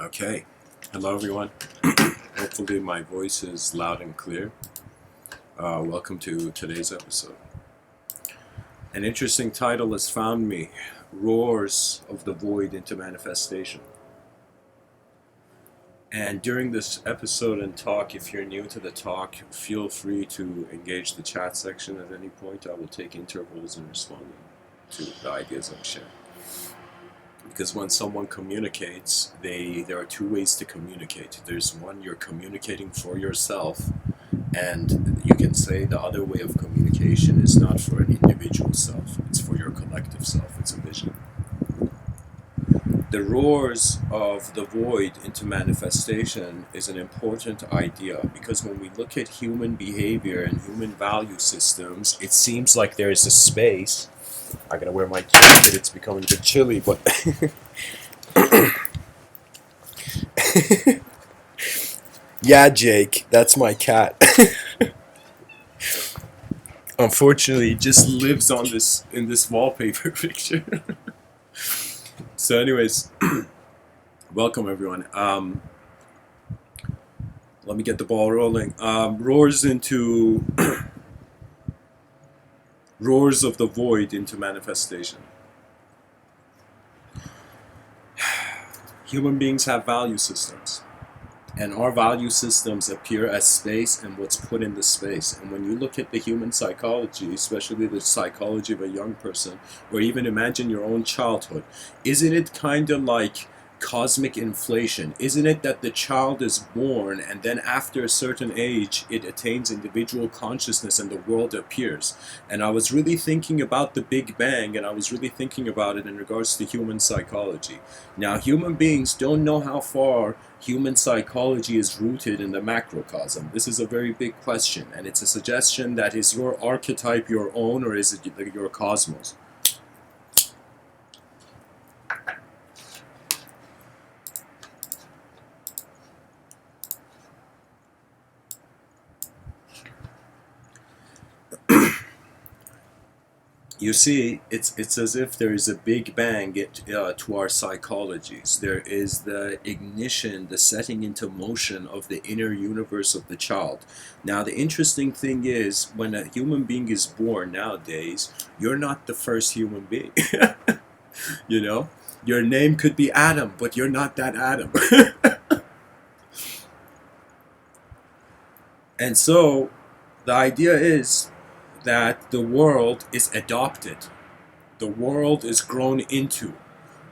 Okay. Hello, everyone. Hopefully, my voice is loud and clear. Welcome to today's episode. An interesting title has found me: Roars of the Void into Manifestation. And during this episode and talk, if you're new to the talk, feel free to engage the chat section at any point. I will take intervals in responding to the ideas I'm sharing. Because when someone communicates, there are two ways to communicate. There's one, you're communicating for yourself, and you can say the other way of communication is not for an individual self, it's for your collective self, it's a vision. The roars of the void into manifestation is an important idea, because when we look at human behavior and human value systems, it seems like there is a space. I gotta wear my jacket, it's becoming a bit chilly, but yeah, Jake, that's my cat. Unfortunately, he just lives on in this wallpaper picture. So anyways, welcome everyone. Let me get the ball rolling. Roars of the void into manifestation. Human beings have value systems, and our value systems appear as space and what's put in the space. And when you look at the human psychology, especially the psychology of a young person, or even imagine your own childhood, isn't it kind of like cosmic inflation? Isn't it that the child is born and then after a certain age it attains individual consciousness and the world appears? And I was really thinking about the Big Bang, and I was really thinking about it in regards to human psychology. Now, human beings don't know how far human psychology is rooted in the macrocosm. This is a very big question, and it's a suggestion that is your archetype your own, or is it your cosmos? You see, it's as if there is a big bang to our psychologies. There is the ignition, the setting into motion of the inner universe of the child. Now, the interesting thing is, when a human being is born nowadays, you're not the first human being. You know? Your name could be Adam, but you're not that Adam. And so, the idea is that the world is adopted. The world is grown into.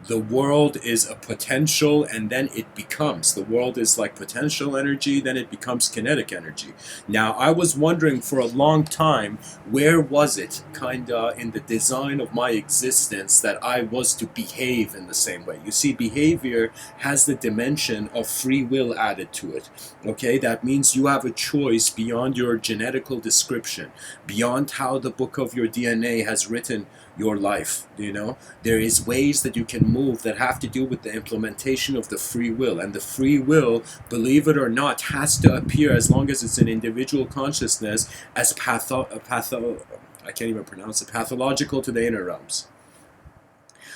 The world is a potential, and then it becomes. The world is like potential energy, then it becomes kinetic energy. Now, I was wondering for a long time, where was it kinda in the design of my existence that I was to behave in the same way? You see, behavior has the dimension of free will added to it. Okay, that means you have a choice beyond your genetical description, beyond how the book of your DNA has written your life. There is ways that you can move that have to do with the implementation of the free will, and the free will, believe it or not, has to appear, as long as it's an individual consciousness, as I can't even pronounce it, pathological to the inner realms.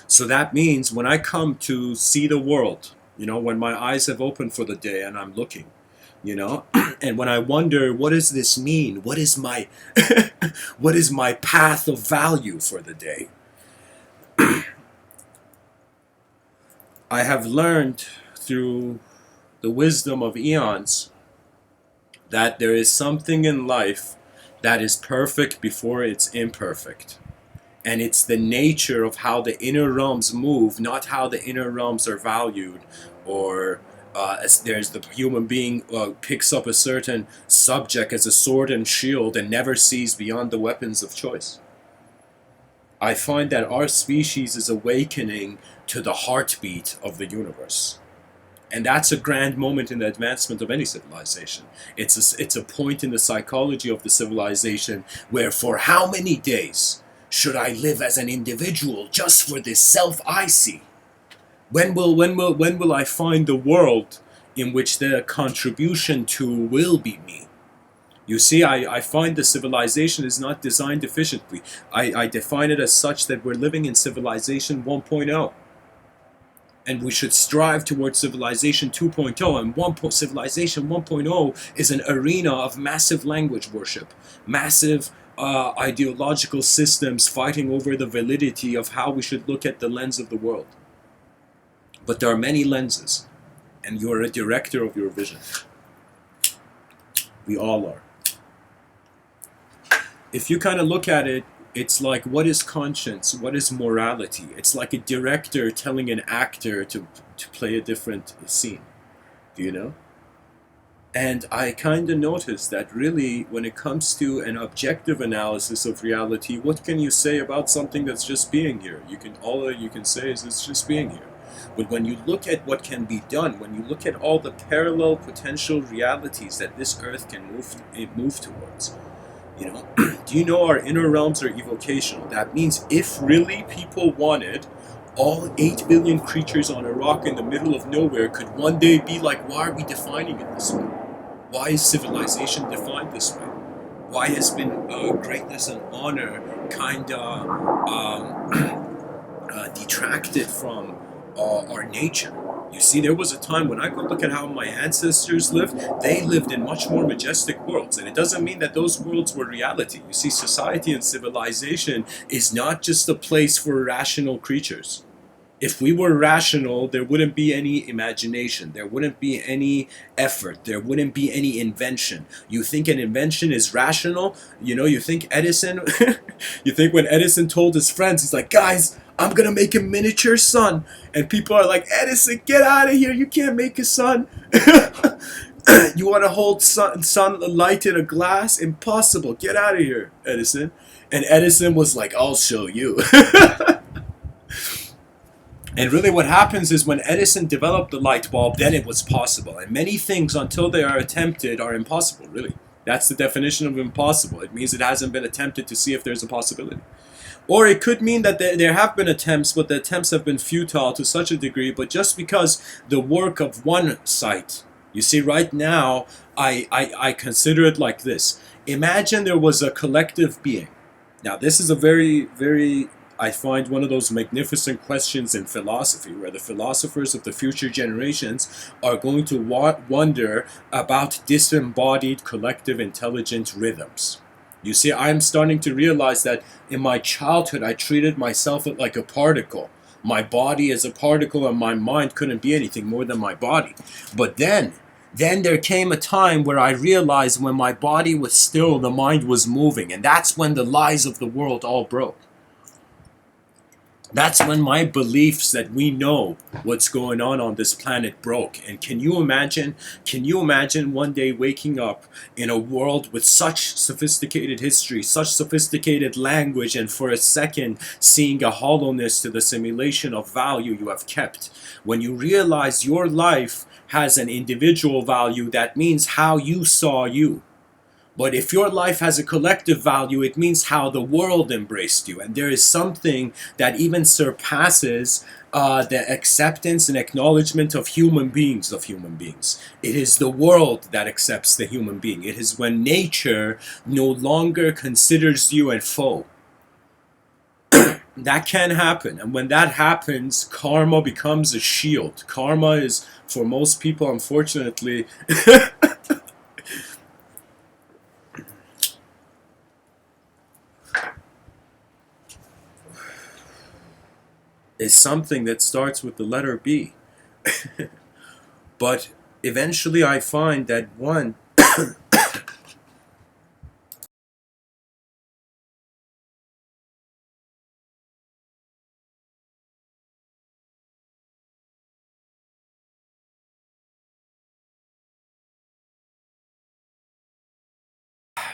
So that means when I come to see the world, when my eyes have opened for the day and I'm looking, and when I wonder, what does this mean? What is my what is my path of value for the day? I have learned through the wisdom of eons that there is something in life that is perfect before it's imperfect. And it's the nature of how the inner realms move, not how the inner realms are valued, or as there's the human being picks up a certain subject as a sword and shield and never sees beyond the weapons of choice. I find that our species is awakening to the heartbeat of the universe. And that's a grand moment in the advancement of any civilization. It's a point in the psychology of the civilization where, for how many days should I live as an individual just for this self I see? When will I find the world in which the contribution to will be me? You see, I find the civilization is not designed efficiently. I define it as such that we're living in civilization 1.0. And we should strive towards civilization 2.0, and civilization 1.0 is an arena of massive language worship, massive ideological systems fighting over the validity of how we should look at the lens of the world. But there are many lenses, and you're a director of your vision. We all are. If you kind of look at it, it's like, what is conscience? What is morality? It's like a director telling an actor to play a different scene. Do you know? And I kind of noticed that really, when it comes to an objective analysis of reality, what can you say about something that's just being here? All you can say is it's just being here. But when you look at what can be done, when you look at all the parallel potential realities that this earth can move towards, you know, do you know our inner realms are evocational? That means if really people wanted, all 8 billion creatures on a rock in the middle of nowhere could one day be like, why are we defining it this way? Why is civilization defined this way? Why has been greatness and honor kind of detracted from our nature? You see, there was a time when I go look at how my ancestors lived, they lived in much more majestic worlds. And it doesn't mean that those worlds were reality. You see, society and civilization is not just a place for rational creatures. If we were rational, there wouldn't be any imagination. There wouldn't be any effort. There wouldn't be any invention. You think an invention is rational? You know, you think Edison, you think when Edison told his friends, he's like, guys, I'm going to make a miniature sun. And people are like, Edison, get out of here. You can't make a sun. You want to hold sunlight in a glass? Impossible. Get out of here, Edison. And Edison was like, I'll show you. And really what happens is when Edison developed the light bulb, then it was possible. And many things, until they are attempted, are impossible, really. That's the definition of impossible. It means it hasn't been attempted to see if there's a possibility. Or it could mean that there have been attempts, but the attempts have been futile to such a degree. But just because the work of one site, you see, right now, I consider it like this. Imagine there was a collective being. Now, this is a very, very, I find, one of those magnificent questions in philosophy, where the philosophers of the future generations are going to wonder about disembodied collective intelligent rhythms. You see, I'm starting to realize that in my childhood, I treated myself like a particle. My body is a particle, and my mind couldn't be anything more than my body. But then there came a time where I realized when my body was still, the mind was moving. And that's when the lies of the world all broke. That's when my beliefs that we know what's going on this planet broke. And can you imagine one day waking up in a world with such sophisticated history, such sophisticated language, and for a second seeing a hollowness to the simulation of value you have kept? When you realize your life has an individual value, that means how you saw you. But if your life has a collective value, it means how the world embraced you. And there is something that even surpasses the acceptance and acknowledgement of human beings. It is the world that accepts the human being. It is when nature no longer considers you a foe. That can happen. And when that happens, karma becomes a shield. Karma is, for most people, unfortunately, is something that starts with the letter B. But eventually I find that one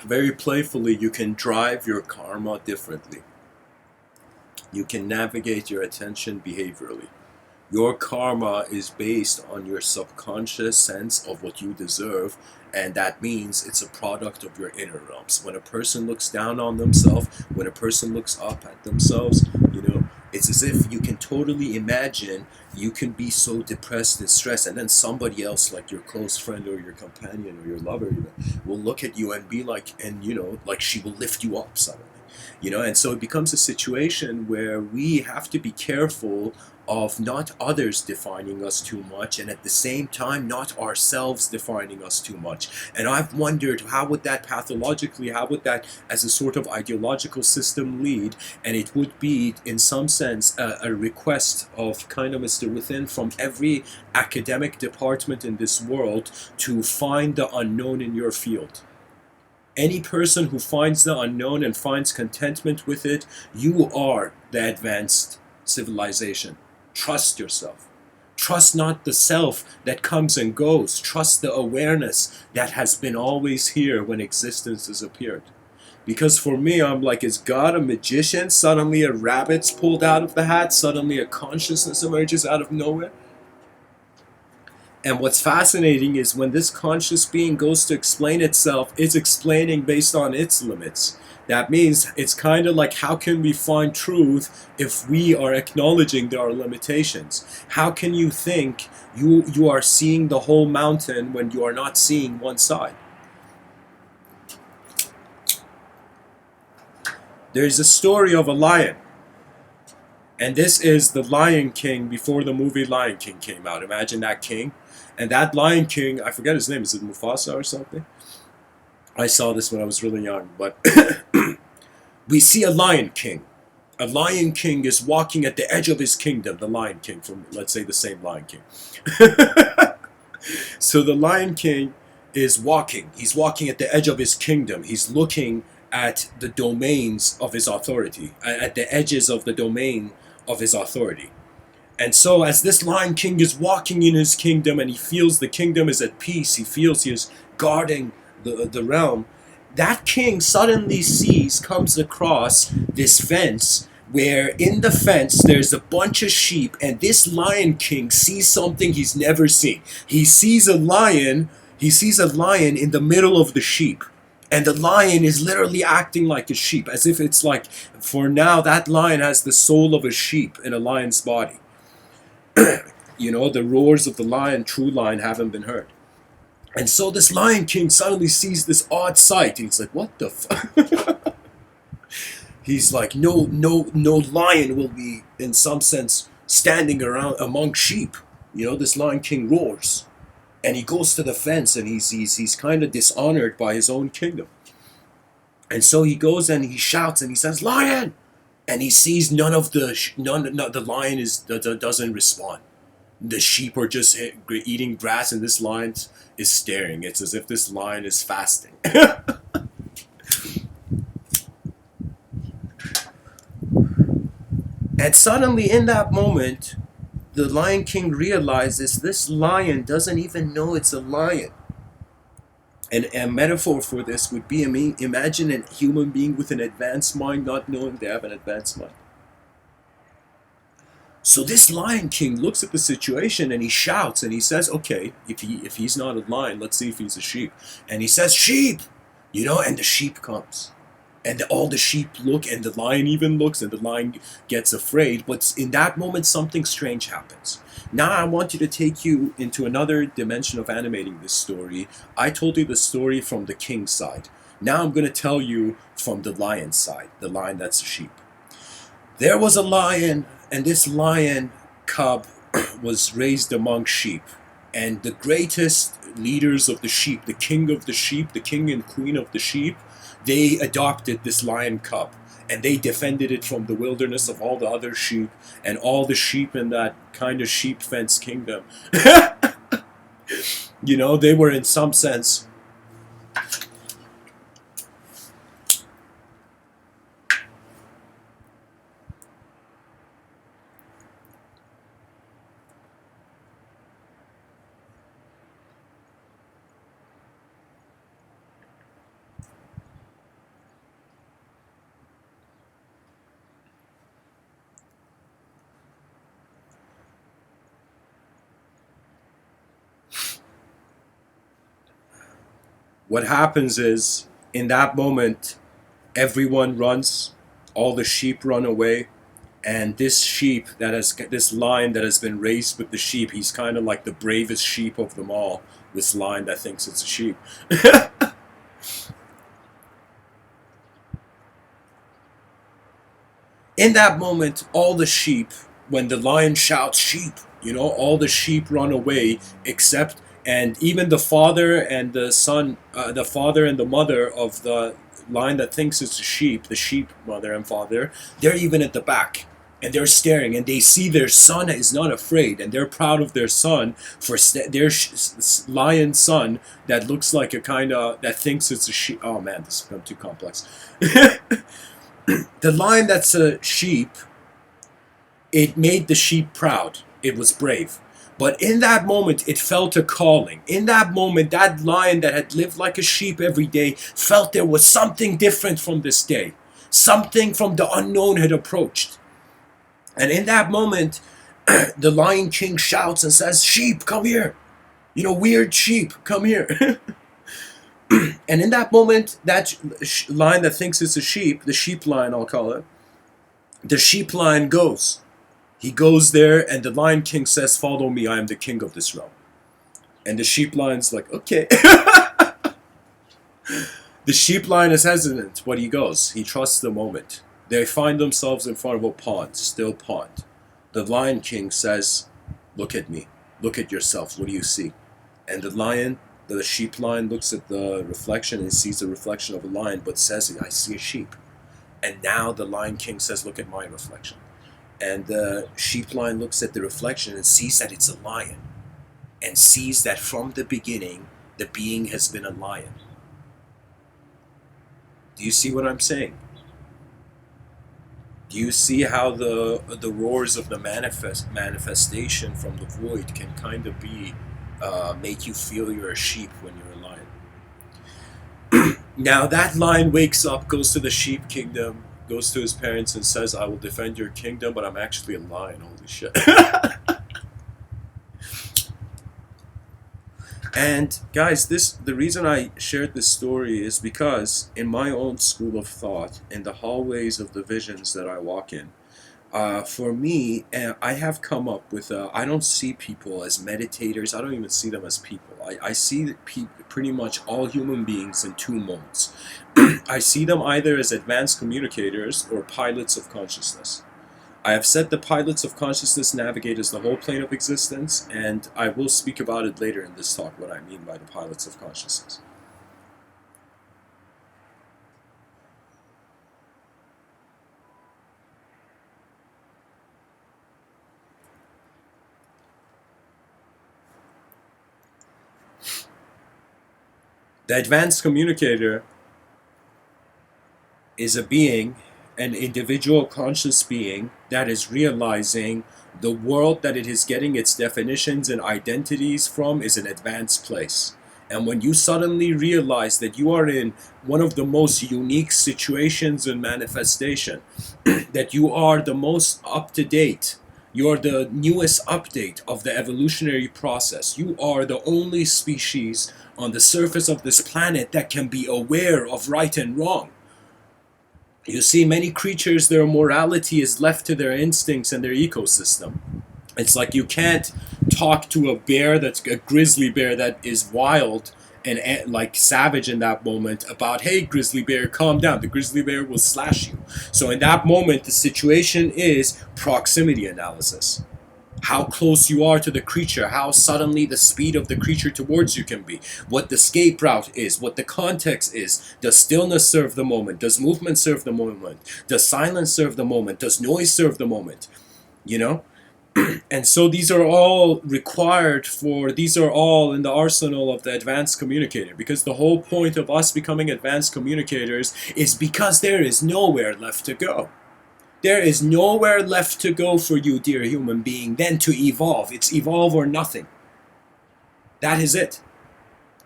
very playfully, you can drive your karma differently. You can navigate your attention behaviorally. Your karma is based on your subconscious sense of what you deserve, and that means it's a product of your inner realms. When a person looks down on themselves, when a person looks up at themselves, you know, it's as if you can totally imagine you can be so depressed and stressed, and then somebody else, like your close friend or your companion or your lover, will look at you and be like, and you know, like she will lift you up suddenly. And so it becomes a situation where we have to be careful of not others defining us too much, and at the same time not ourselves defining us too much. And I've wondered, how would that pathologically, how would that as a sort of ideological system lead? And it would be in some sense a request of kind of Mr. Within from every academic department in this world to find the unknown in your field. Any person who finds the unknown and finds contentment with it, you are the advanced civilization. Trust yourself. Trust not the self that comes and goes. Trust the awareness that has been always here when existence has appeared. Because for me, I'm like, is God a magician? Suddenly a rabbit's pulled out of the hat. Suddenly a consciousness emerges out of nowhere. And what's fascinating is when this conscious being goes to explain itself, it's explaining based on its limits. That means it's kind of like, how can we find truth if we are acknowledging there are limitations? How can you think you are seeing the whole mountain when you are not seeing one side? There's a story of a lion. And this is the Lion King before the movie Lion King came out. Imagine that king. And that Lion King, I forget his name, is it Mufasa or something? I saw this when I was really young, but we see a Lion King. A Lion King is walking at the edge of his kingdom, the Lion King from, let's say, the same Lion King. So the Lion King is walking. He's walking at the edge of his kingdom. He's looking at the domains of his authority, at the edges of the domain of his authority. And so as this Lion King is walking in his kingdom and he feels the kingdom is at peace, he feels he is guarding the realm, that king suddenly comes across this fence where in the fence there's a bunch of sheep, and this Lion King sees something he's never seen. He sees a lion in the middle of the sheep. And the lion is literally acting like a sheep, as if it's like, for now, that lion has the soul of a sheep in a lion's body. The roars of the lion, true lion, haven't been heard. And so this Lion King suddenly sees this odd sight. And he's like, what the fuck? He's like, no lion will be, in some sense, standing around among sheep. This Lion King roars. And he goes to the fence, and he's kind of dishonored by his own kingdom. And so he goes and he shouts and he says, "Lion!" And he sees the lion doesn't respond. The sheep are just eating grass, and this lion is staring. It's as if this lion is fasting. And suddenly, in that moment, the Lion King realizes this lion doesn't even know it's a lion. And a metaphor for this would be, imagine a human being with an advanced mind not knowing they have an advanced mind. So this Lion King looks at the situation and he shouts and he says, okay, if he's not a lion, let's see if he's a sheep. And he says, "Sheep!" And the sheep comes. And all the sheep look, and the lion even looks, and the lion gets afraid. But in that moment, something strange happens. Now I want you to take you into another dimension of animating this story. I told you the story from the king's side. Now I'm going to tell you from the lion's side, the lion that's a sheep. There was a lion, and this lion cub was raised among sheep. And the greatest leaders of the sheep, the king of the sheep, the king and queen of the sheep, they adopted this lion cub, and they defended it from the wilderness of all the other sheep and all the sheep in that kind of sheep fence kingdom. They were in some sense what happens is, in that moment, everyone runs, all the sheep run away, and this lion that has been raised with the sheep, he's kind of like the bravest sheep of them all, this lion that thinks it's a sheep. In that moment, all the sheep, when the lion shouts, sheep, all the sheep run away, except, and even the father and the son, the father and the mother of the lion that thinks it's a sheep, the sheep mother and father, they're even at the back. And they're staring, and they see their son is not afraid, and they're proud of their son for their lion son that looks like a kind of, that thinks it's a sheep. Oh man, this has become too complex. The lion that's a sheep, it made the sheep proud. It was brave. But in that moment, it felt a calling. In that moment, that lion that had lived like a sheep every day felt there was something different from this day. Something from the unknown had approached. And in that moment, the Lion King shouts and says, sheep, come here. Weird sheep, come here. And in that moment, that lion that thinks it's a sheep, the sheep lion I'll call it, the sheep lion goes. He goes there, and the Lion King says, follow me, I am the king of this realm. And the sheep lion's like, okay. The sheep lion is hesitant, but he goes. He trusts the moment. They find themselves in front of a pond, still pond. The Lion King says, look at me. Look at yourself. What do you see? And the sheep lion looks at the reflection and sees the reflection of a lion, but says, I see a sheep. And now the Lion King says, look at my reflection. And the sheep lion looks at the reflection and sees that it's a lion. And sees that from the beginning, the being has been a lion. Do you see what I'm saying? Do you see how the roars of the manifestation from the void can kind of be make you feel you're a sheep when you're a lion? Now that lion wakes up, goes to the sheep kingdom, goes to his parents and says, I will defend your kingdom, but I'm actually a lion. Holy shit. And guys, the reason I shared this story is because in my own school of thought, in the hallways of the visions that I walk in, for me, I have come up with, I don't see people as meditators. I don't even see them as people. I see pretty much all human beings in two modes. I see them either as advanced communicators or pilots of consciousness. I have said the pilots of consciousness navigate as the whole plane of existence, and I will speak about it later in this talk, what I mean by the pilots of consciousness. The advanced communicator is a being, an individual conscious being that is realizing the world that it is getting its definitions and identities from is an advanced place. And when you suddenly realize that you are in one of the most unique situations in manifestation, that you are the most up-to-date, you are the newest update of the evolutionary process, you are the only species on the surface of this planet that can be aware of right and wrong. You see, many creatures, their morality is left to their instincts and their ecosystem. It's like you can't talk to a bear that's a grizzly bear that is wild and like savage in that moment about, hey, grizzly bear, calm down. The grizzly bear will slash you. So in that moment, the situation is proximity analysis. How close you are to the creature, how suddenly the speed of the creature towards you can be, what the escape route is, what the context is. Does stillness serve the moment? Does movement serve the moment? Does silence serve the moment? Does noise serve the moment? And so these are all these are all in the arsenal of the advanced communicator, because the whole point of us becoming advanced communicators is because there is nowhere left to go. There is nowhere left to go for you, dear human being, than to evolve. It's evolve or nothing. That is it.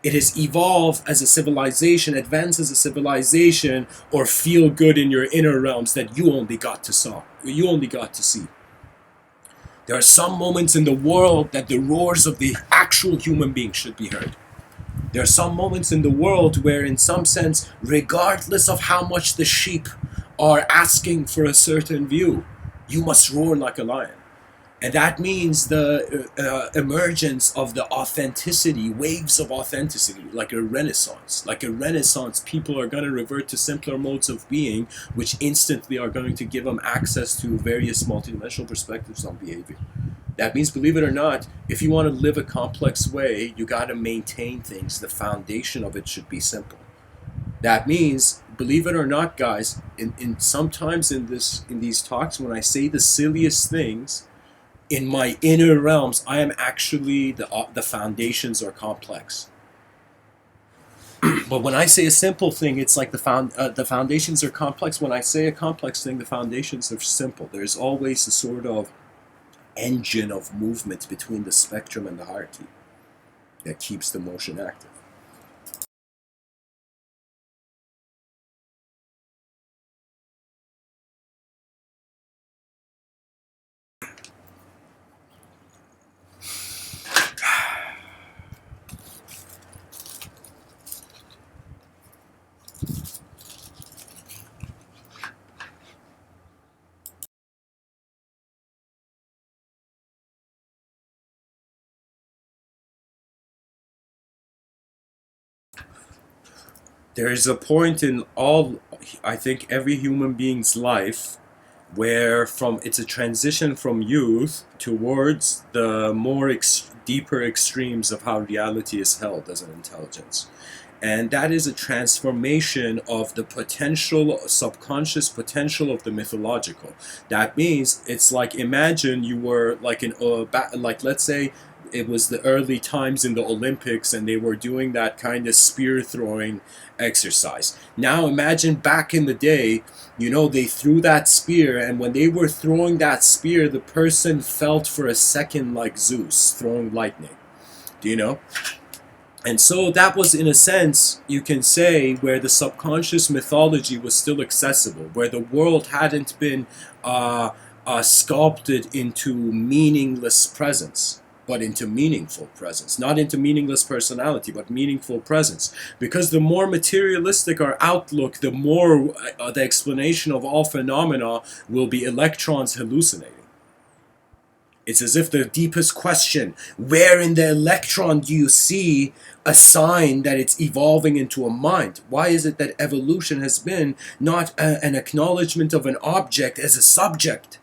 It is evolve as a civilization, advance as a civilization, or feel good in your inner realms that you only got to see. There are some moments in the world that the roars of the actual human being should be heard. There are some moments in the world where, in some sense, regardless of how much the sheep are asking for a certain view, you must roar like a lion. And that means the emergence of the authenticity, waves of authenticity, like a renaissance. Like a renaissance, people are going to revert to simpler modes of being, which instantly are going to give them access to various multidimensional perspectives on behavior. That means, believe it or not, if you want to live a complex way, you got to maintain things. The foundation of it should be simple. That means, believe it or not, guys, in sometimes in these talks, when I say the silliest things, in my inner realms, I am actually the foundations are complex. But when I say a simple thing, it's like the foundations are complex. When I say a complex thing, the foundations are simple. There's always a sort of engine of movement between the spectrum and the hierarchy that keeps the motion active. There is a point in all, I think, every human being's life where from it's a transition from youth towards the more deeper extremes of how reality is held as an intelligence. And that is a transformation of the potential, subconscious potential of the mythological. That means it's like, imagine you were like like let's say it was the early times in the Olympics and they were doing that kind of spear throwing exercise. Now imagine back in the day, they threw that spear, and when they were throwing that spear, the person felt for a second like Zeus throwing lightning. Do you know? And so that was, in a sense, you can say, where the subconscious mythology was still accessible, where the world hadn't been sculpted into meaningless presence, but into meaningful presence. Not into meaningless personality, but meaningful presence. Because the more materialistic our outlook, the more the explanation of all phenomena will be electrons hallucinating. It's as if the deepest question, where in the electron do you see a sign that it's evolving into a mind? Why is it that evolution has been not an acknowledgement of an object as a subject?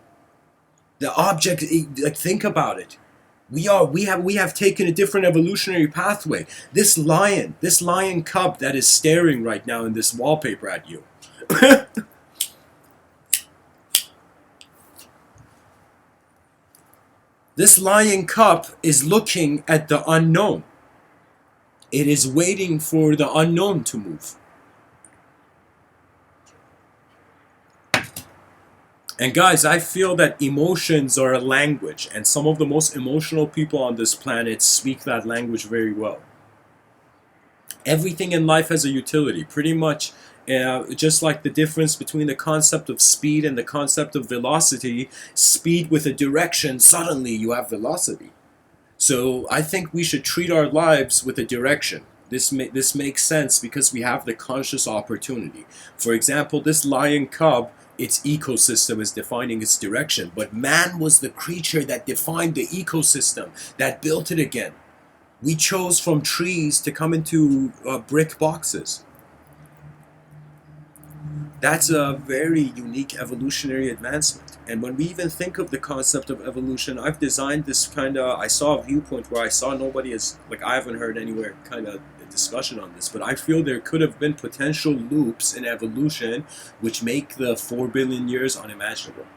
The object, like, think about it. We have taken a different evolutionary pathway. This lion cub that is staring right now in this wallpaper at you. This lion cub is looking at the unknown. It is waiting for the unknown to move. And guys, I feel that emotions are a language, and some of the most emotional people on this planet speak that language very well. Everything in life has a utility, pretty much. Just like the difference between the concept of speed and the concept of velocity, speed with a direction, suddenly you have velocity. So I think we should treat our lives with a direction. This makes sense because we have the conscious opportunity. For example, this lion cub, its ecosystem is defining its direction, but man was the creature that defined the ecosystem, that built it again. We chose from trees to come into brick boxes. That's a very unique evolutionary advancement. And when we even think of the concept of evolution, I've designed this kind of, I saw a viewpoint where I saw nobody as, like, I haven't heard anywhere kind of a discussion on this, but I feel there could have been potential loops in evolution which make the 4 billion years unimaginable.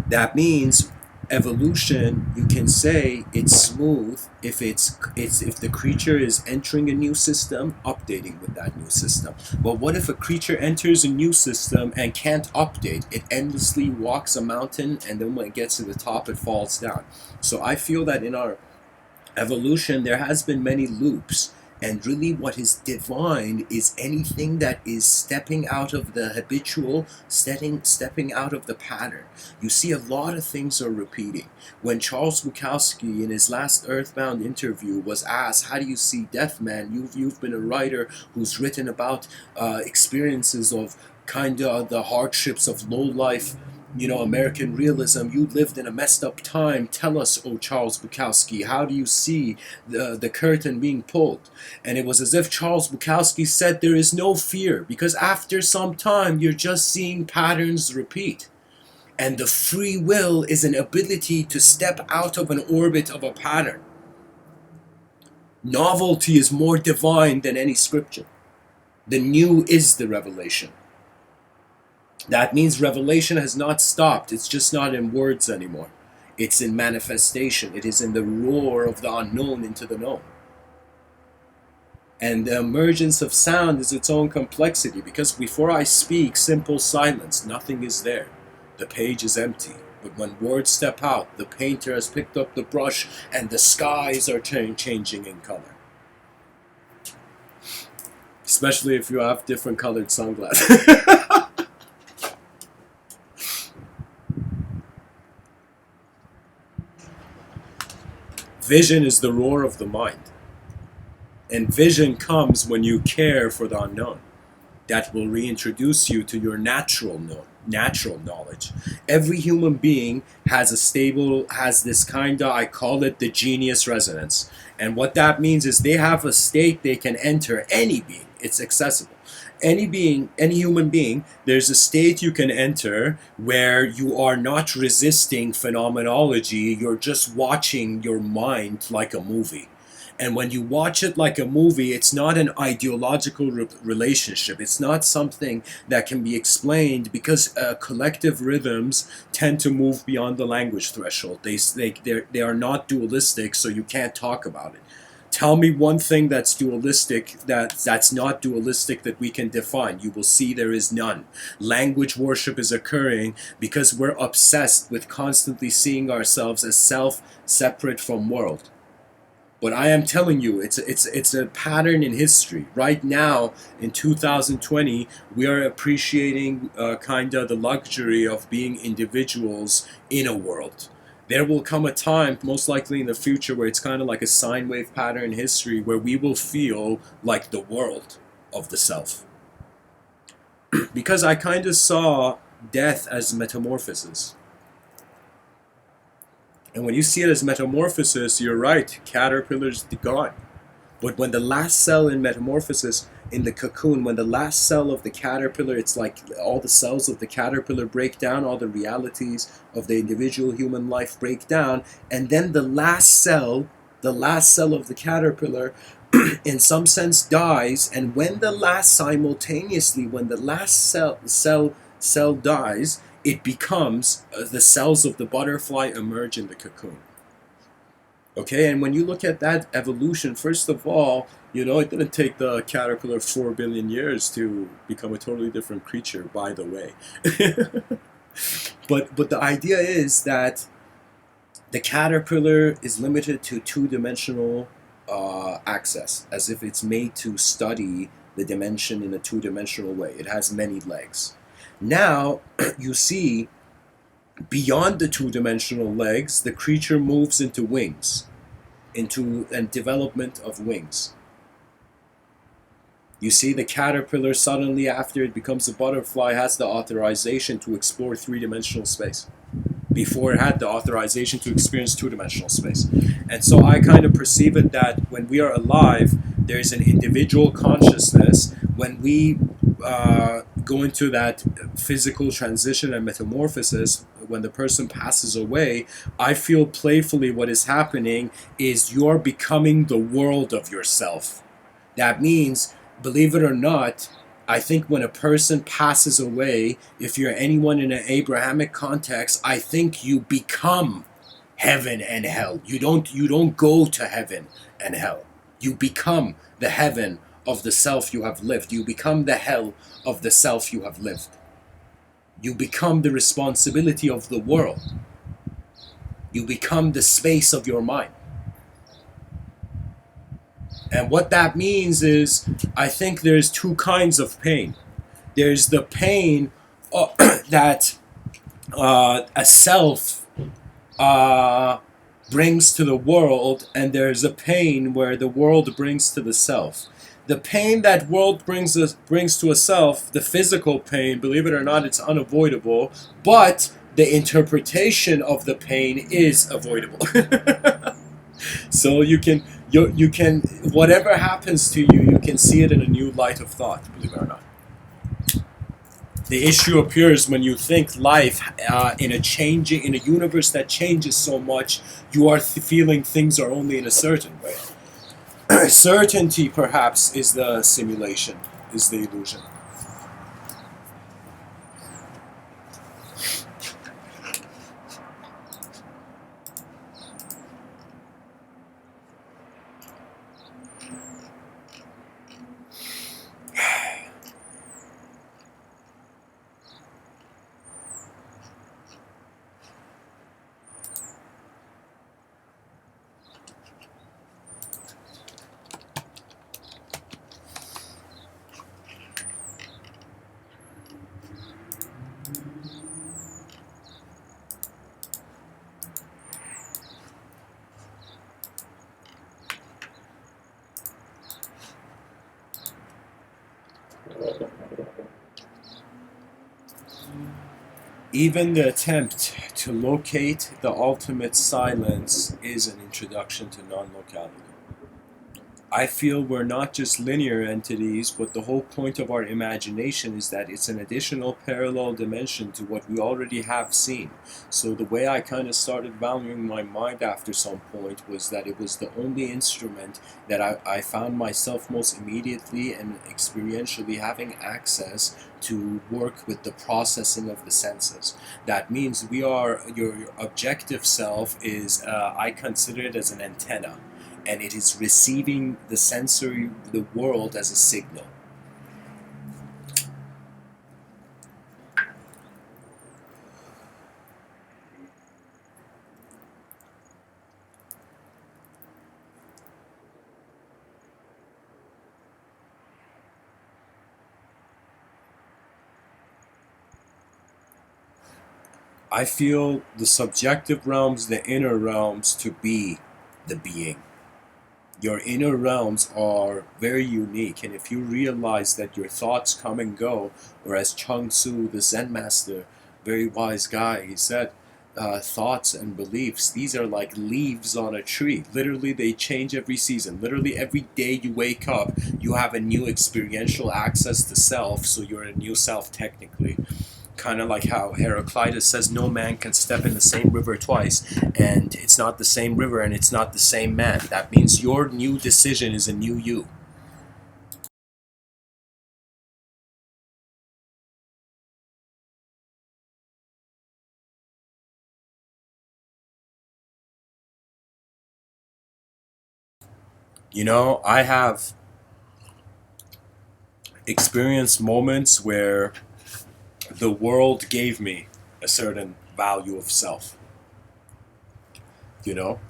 That means evolution, you can say it's smooth if the creature is entering a new system, updating with that new system. But what if a creature enters a new system and can't update? It endlessly walks a mountain, and then when it gets to the top, it falls down. So I feel that in our evolution there has been many loops, and really what is divine is anything that is stepping out of the habitual, stepping out of the pattern. You see, a lot of things are repeating. When Charles Bukowski in his last Earthbound interview was asked, how do you see death, man? You've been a writer who's written about experiences of kind of the hardships of low life American realism. You lived in a messed up time. Tell us, oh Charles Bukowski, how do you see the curtain being pulled? And it was as if Charles Bukowski said there is no fear, because after some time you're just seeing patterns repeat. And the free will is an ability to step out of an orbit of a pattern. Novelty is more divine than any scripture. The new is the revelation. That means revelation has not stopped. It's just not in words anymore. It's in manifestation. It is in the roar of the unknown into the known. And the emergence of sound is its own complexity, because before I speak, simple silence, nothing is there. The page is empty. But when words step out, the painter has picked up the brush and the skies are changing in color. Especially if you have different colored sunglasses. Vision is the roar of the mind. And vision comes when you care for the unknown. That will reintroduce you to your natural knowledge. Every human being has this kind of, I call it the genius resonance. And what that means is they have a state they can enter, any being. It's accessible. Any being, any human being, there's a state you can enter where you are not resisting phenomenology, you're just watching your mind like a movie. And when you watch it like a movie, it's not an ideological relationship. It's not something that can be explained, because collective rhythms tend to move beyond the language threshold. They are not dualistic, so you can't talk about it. Tell me one thing that's dualistic, that's not dualistic, that we can define. You will see there is none. Language worship is occurring because we're obsessed with constantly seeing ourselves as self, separate from world. But I am telling you, it's a pattern in history. Right now, in 2020, we are appreciating kind of the luxury of being individuals in a world. There will come a time, most likely in the future, where it's kind of like a sine wave pattern in history, where we will feel like the world of the self. Because I kind of saw death as metamorphosis. And when you see it as metamorphosis, you're right, caterpillar's gone. But when the last cell in metamorphosis, in the cocoon, when the last cell of the caterpillar, it's like all the cells of the caterpillar break down, all the realities of the individual human life break down, and then the last cell of the caterpillar, in some sense dies, and when the last cell dies, it becomes the cells of the butterfly emerge in the cocoon. Okay, and when you look at that evolution, first of all, it didn't take the caterpillar 4 billion years to become a totally different creature, by the way. but the idea is that the caterpillar is limited to two-dimensional access, as if it's made to study the dimension in a two-dimensional way. It has many legs. Now, you see, beyond the two-dimensional legs, the creature moves into wings, into a development of wings. You see, the caterpillar suddenly, after it becomes a butterfly, has the authorization to explore three-dimensional space. Before it had the authorization to experience two-dimensional space. And so I kind of perceive it that when we are alive, there's an individual consciousness. When we go into that physical transition and metamorphosis, when the person passes away, I feel playfully what is happening is you're becoming the world of yourself. That means, believe it or not, I think when a person passes away, if you're anyone in an Abrahamic context, I think you become heaven and hell. You don't go to heaven and hell. You become the heaven of the self you have lived. You become the hell of the self you have lived. You become the responsibility of the world. You become the space of your mind. And what that means is, I think there's two kinds of pain. There's the pain that a self brings to the world, and there's a pain where the world brings to the self. The pain that world brings to a self, the physical pain, believe it or not, it's unavoidable, but the interpretation of the pain is avoidable. So you can whatever happens to you, you can see it in a new light of thought. Believe it or not, the issue appears when you think life in a universe that changes so much. You are feeling things are only in a certain way. Certainty, perhaps, is the simulation, is the illusion. Even the attempt to locate the ultimate silence is an introduction to non-locality. I feel we're not just linear entities, but the whole point of our imagination is that it's an additional parallel dimension to what we already have seen. So the way I kind of started valuing my mind after some point was that it was the only instrument that I found myself most immediately and experientially having access to work with the processing of the senses. That means your objective self is, I consider it as an antenna, and it is receiving the world as a signal. I feel the subjective realms, the inner realms, to be the being. Your inner realms are very unique, and if you realize that your thoughts come and go, or as Chung Tzu, the Zen master, very wise guy, he said, thoughts and beliefs, these are like leaves on a tree. Literally, they change every season. Literally, every day you wake up, you have a new experiential access to self, so you're a new self technically. Kind of like how Heraclitus says no man can step in the same river twice, and it's not the same river and it's not the same man. That means your new decision is a new you. You know, I have experienced moments where the world gave me a certain value of self, you know?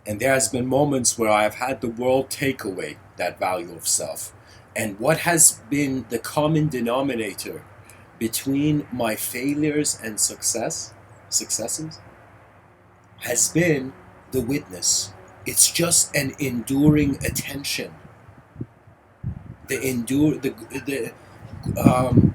And there has been moments where I've had the world take away that value of self. And what has been the common denominator between my failures and successes, has been the witness. It's just an enduring attention. The endure the um,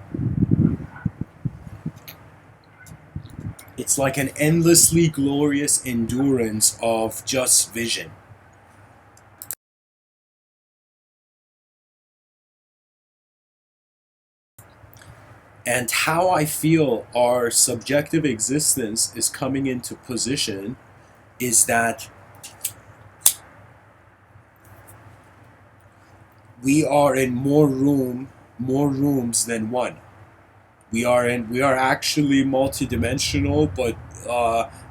It's like an endlessly glorious endurance of just vision. And how I feel our subjective existence is coming into position is that we are in more rooms than one. We are actually multidimensional, but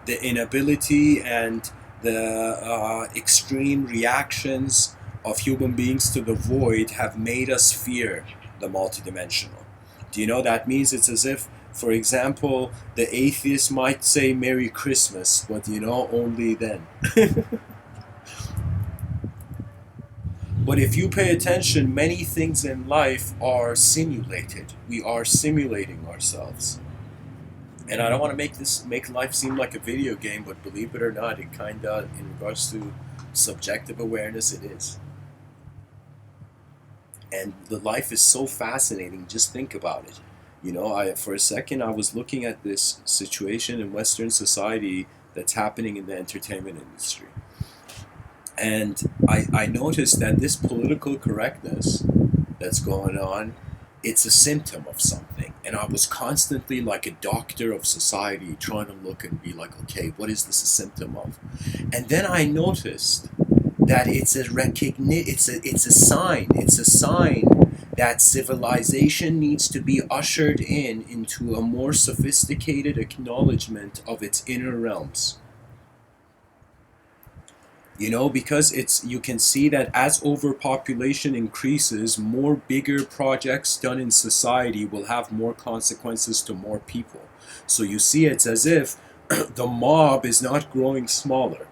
the inability and the extreme reactions of human beings to the void have made us fear the multidimensional. Do you know that means it's as if, for example, the atheist might say Merry Christmas, but only then. But if you pay attention, many things in life are simulated. We are simulating ourselves. And I don't want to make life seem like a video game, but believe it or not, it kinda, in regards to subjective awareness, it is. And the life is so fascinating. Just think about it. You know, I for a second I was looking at this situation in Western society that's happening in the entertainment industry. And I noticed that this political correctness that's going on, it's a symptom of something. And I was constantly like a doctor of society trying to look and be like, okay, what is this a symptom of? And then I noticed that it's a sign that civilization needs to be ushered into a more sophisticated acknowledgement of its inner realms. You know, because it's you can see that as overpopulation increases, more bigger projects done in society will have more consequences to more people. So you see, it's as if the mob is not growing smaller.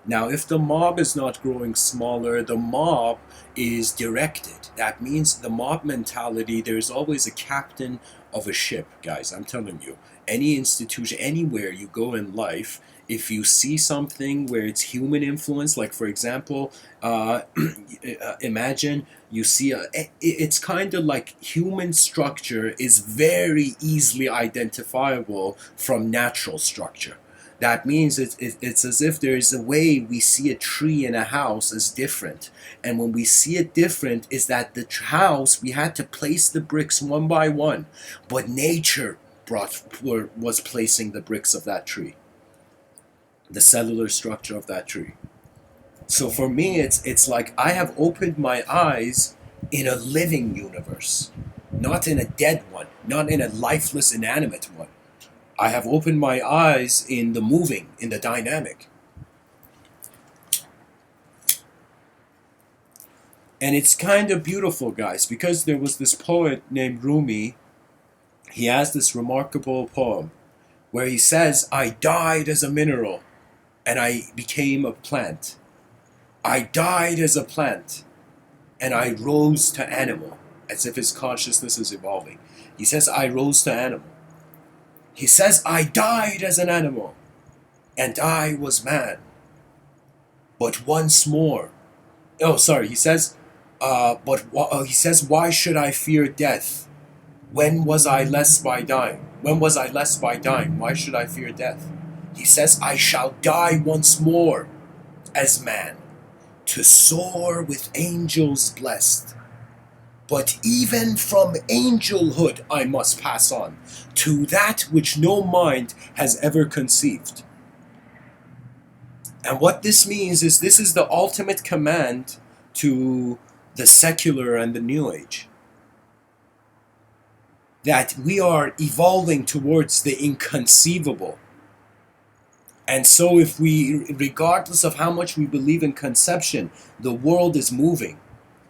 Now, if the mob is not growing smaller, the mob is directed. That means the mob mentality, there's always a captain of a ship, guys. I'm telling you. Any institution, anywhere you go in life, if you see something where it's human influence, like for example, imagine you see it's kind of like human structure is very easily identifiable from natural structure. That means it's as if there's a way we see a tree in a house as different. And when we see it different, is that the house, we had to place the bricks one by one. But nature was placing the bricks of that tree, the cellular structure of that tree. So for me, it's like I have opened my eyes in a living universe, not in a dead one, not in a lifeless, inanimate one. I have opened my eyes in the moving, in the dynamic. And it's kind of beautiful, guys, because there was this poet named Rumi. He has this remarkable poem where he says, I died as a mineral and I became a plant. I died as a plant and I rose to animal, as if his consciousness is evolving. He says, I rose to animal. He says, I died as an animal and I was man. But once more, oh, sorry, he says, why should I fear death? When was I less by dying? When was I less by dying? Why should I fear death? He says, I shall die once more as man, to soar with angels blessed. But even from angelhood I must pass on to that which no mind has ever conceived. And what this means is this is the ultimate command to the secular and the new age. That we are evolving towards the inconceivable. And so if we, regardless of how much we believe in conception, the world is moving.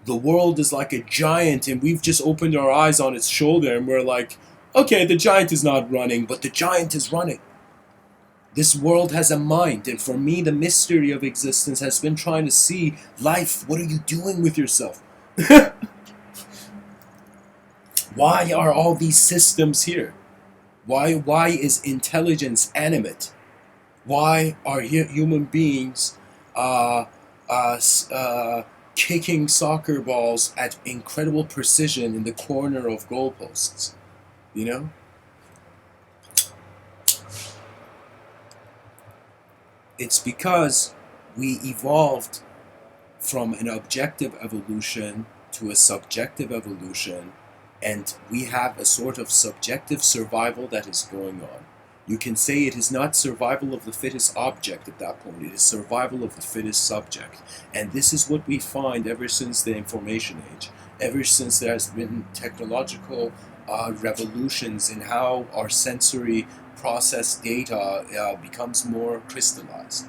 The world is like a giant and we've just opened our eyes on its shoulder and we're like, okay, the giant is not running, but the giant is running. This world has a mind, and for me, the mystery of existence has been trying to see life. What are you doing with yourself? Why are all these systems here? Why is intelligence animate? Why are human beings uh, uh, kicking soccer balls at incredible precision in the corner of goalposts? You know? It's because we evolved from an objective evolution to a subjective evolution, and we have a sort of subjective survival that is going on. You can say it is not survival of the fittest object at that point, it is survival of the fittest subject. And this is what we find ever since the information age, ever since there has been technological revolutions in how our sensory processed data becomes more crystallized.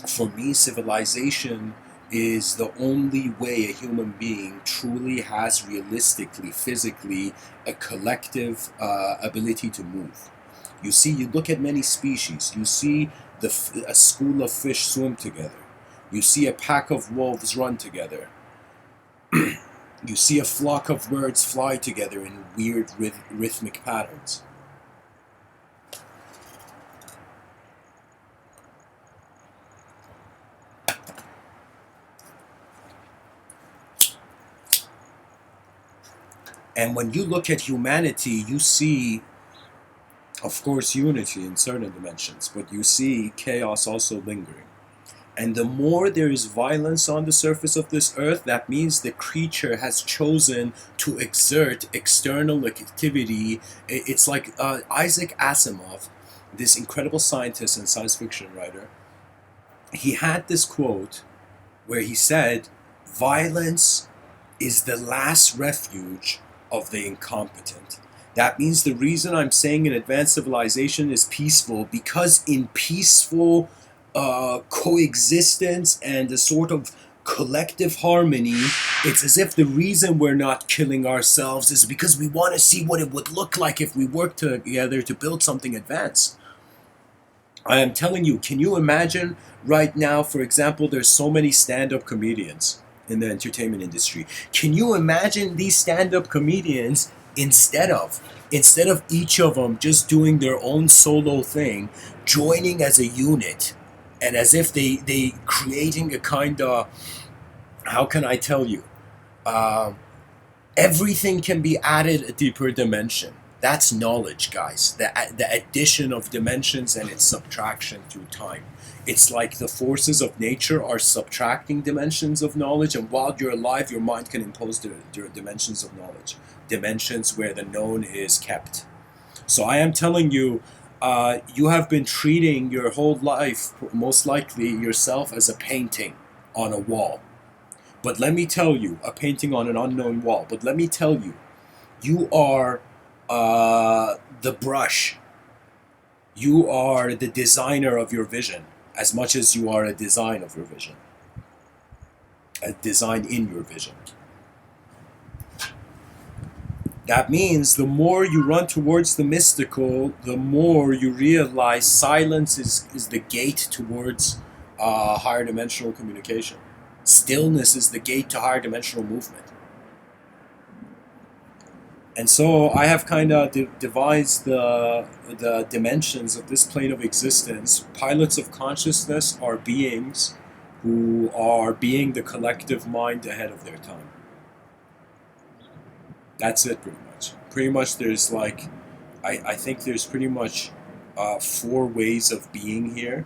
For me, civilization is the only way a human being truly has realistically, physically, a collective ability to move. You see, you look at many species, you see a school of fish swim together, you see a pack of wolves run together, you see a flock of birds fly together in weird rhythmic patterns. And when you look at humanity, you see, of course, unity in certain dimensions, but you see chaos also lingering. And the more there is violence on the surface of this earth, that means the creature has chosen to exert external activity. It's like Isaac Asimov, this incredible scientist and science fiction writer. He had this quote where he said, "Violence is the last refuge of the incompetent." That means the reason I'm saying an advanced civilization is peaceful, because in peaceful coexistence and a sort of collective harmony, it's as if the reason we're not killing ourselves is because we want to see what it would look like if we work together to build something advanced. I am telling you, can you imagine right now, for example, there's so many stand-up comedians in the entertainment industry. Can you imagine these stand-up comedians instead of each of them just doing their own solo thing, joining as a unit, and as if they creating a kind of, how can I tell you? Um, Everything can be added a deeper dimension. That's knowledge, guys. The addition of dimensions and its subtraction through time. It's like the forces of nature are subtracting dimensions of knowledge, and while you're alive, your mind can impose the dimensions of knowledge. Dimensions where the known is kept. So I am telling you, you have been treating your whole life, most likely yourself, as a painting on a wall. But let me tell you, a painting on an unknown wall. But let me tell you, you are the brush. You are the designer of your vision, as much as you are a design of your vision, a design in your vision. That means the more you run towards the mystical, the more you realize silence is the gate towards higher dimensional communication. Stillness is the gate to higher dimensional movement. And so I have kind of devised the dimensions of this plane of existence. Pilots of consciousness are beings who are being the collective mind ahead of their time. That's it, pretty much. Pretty much there's like, I think there's pretty much 4 ways of being here.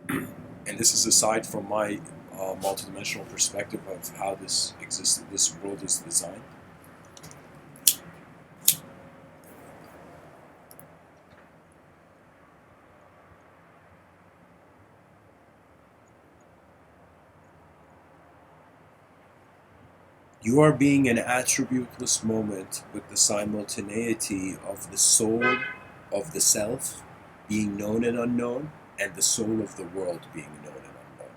And this is aside from my multidimensional perspective of how this exists, this world is designed. You are being an attributeless moment with the simultaneity of the soul of the self being known and unknown, and the soul of the world being known and unknown.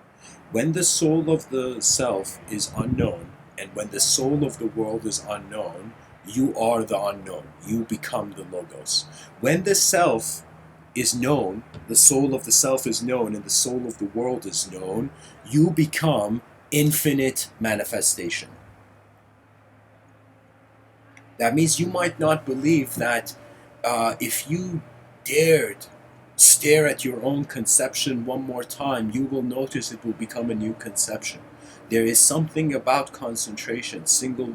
When the soul of the self is unknown, and when the soul of the world is unknown, you are the unknown. You become the logos. When the self is known, the soul of the self is known, and the soul of the world is known, you become infinite manifestation. That means you might not believe that if you dared stare at your own conception one more time, you will notice it will become a new conception. There is something about concentration, single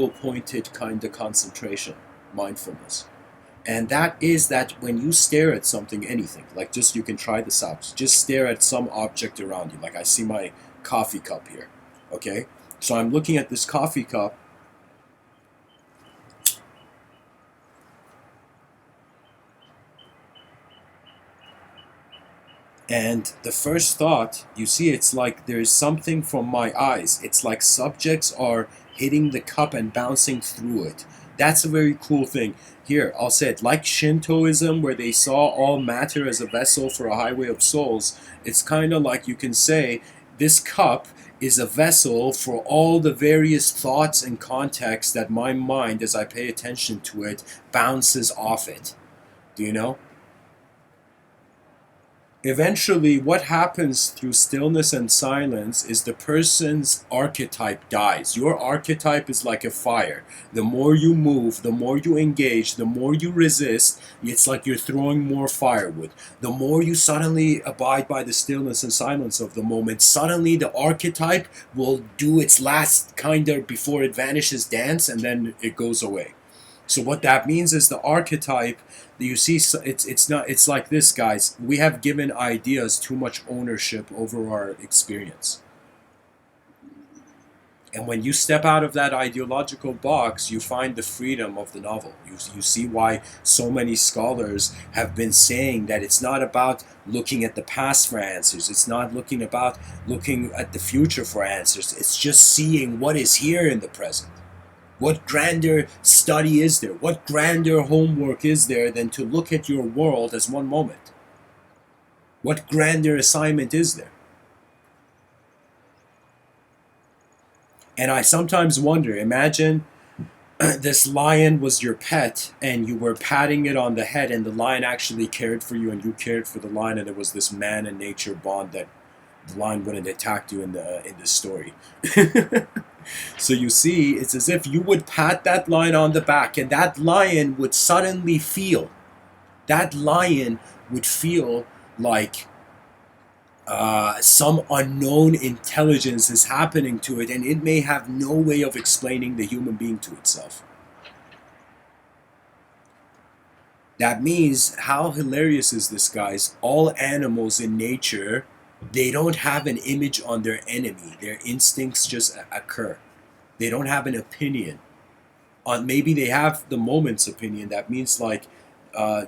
pointed kind of concentration, mindfulness. And that is that when you stare at something, anything, like just you can try this out, just stare at some object around you. Like I see my coffee cup here, okay? So I'm looking at this coffee cup, and the first thought, you see, it's like there's something from my eyes. It's like subjects are hitting the cup and bouncing through it. That's a very cool thing. Here, I'll say it, like Shintoism, where they saw all matter as a vessel for a highway of souls. It's kind of like you can say, this cup is a vessel for all the various thoughts and contexts that my mind, as I pay attention to it, bounces off it. Do you know? Eventually, what happens through stillness and silence is the person's archetype dies. Your archetype is like a fire. The more you move, the more you engage, the more you resist, it's like you're throwing more firewood. The more you suddenly abide by the stillness and silence of the moment, suddenly the archetype will do its last kind of before it vanishes dance, and then it goes away. So what that means is the archetype, you see, it's not, it's like this, guys. We have given ideas too much ownership over our experience. And when you step out of that ideological box, you find the freedom of the novel. You see why so many scholars have been saying that it's not about looking at the past for answers. It's not looking at the future for answers. It's just seeing what is here in the present. What grander study is there? What grander homework is there than to look at your world as one moment? What grander assignment is there? And I sometimes wonder, imagine this lion was your pet and you were patting it on the head and the lion actually cared for you and you cared for the lion, and there was this man and nature bond that the lion wouldn't attack you in the story. So you see, it's as if you would pat that lion on the back and that lion would suddenly feel, that lion would feel like some unknown intelligence is happening to it, and it may have no way of explaining the human being to itself. That means, how hilarious is this, guys? All animals in nature, they don't have an image on their enemy. Their instincts just occur. They don't have an opinion. Maybe they have the moment's opinion. That means, like,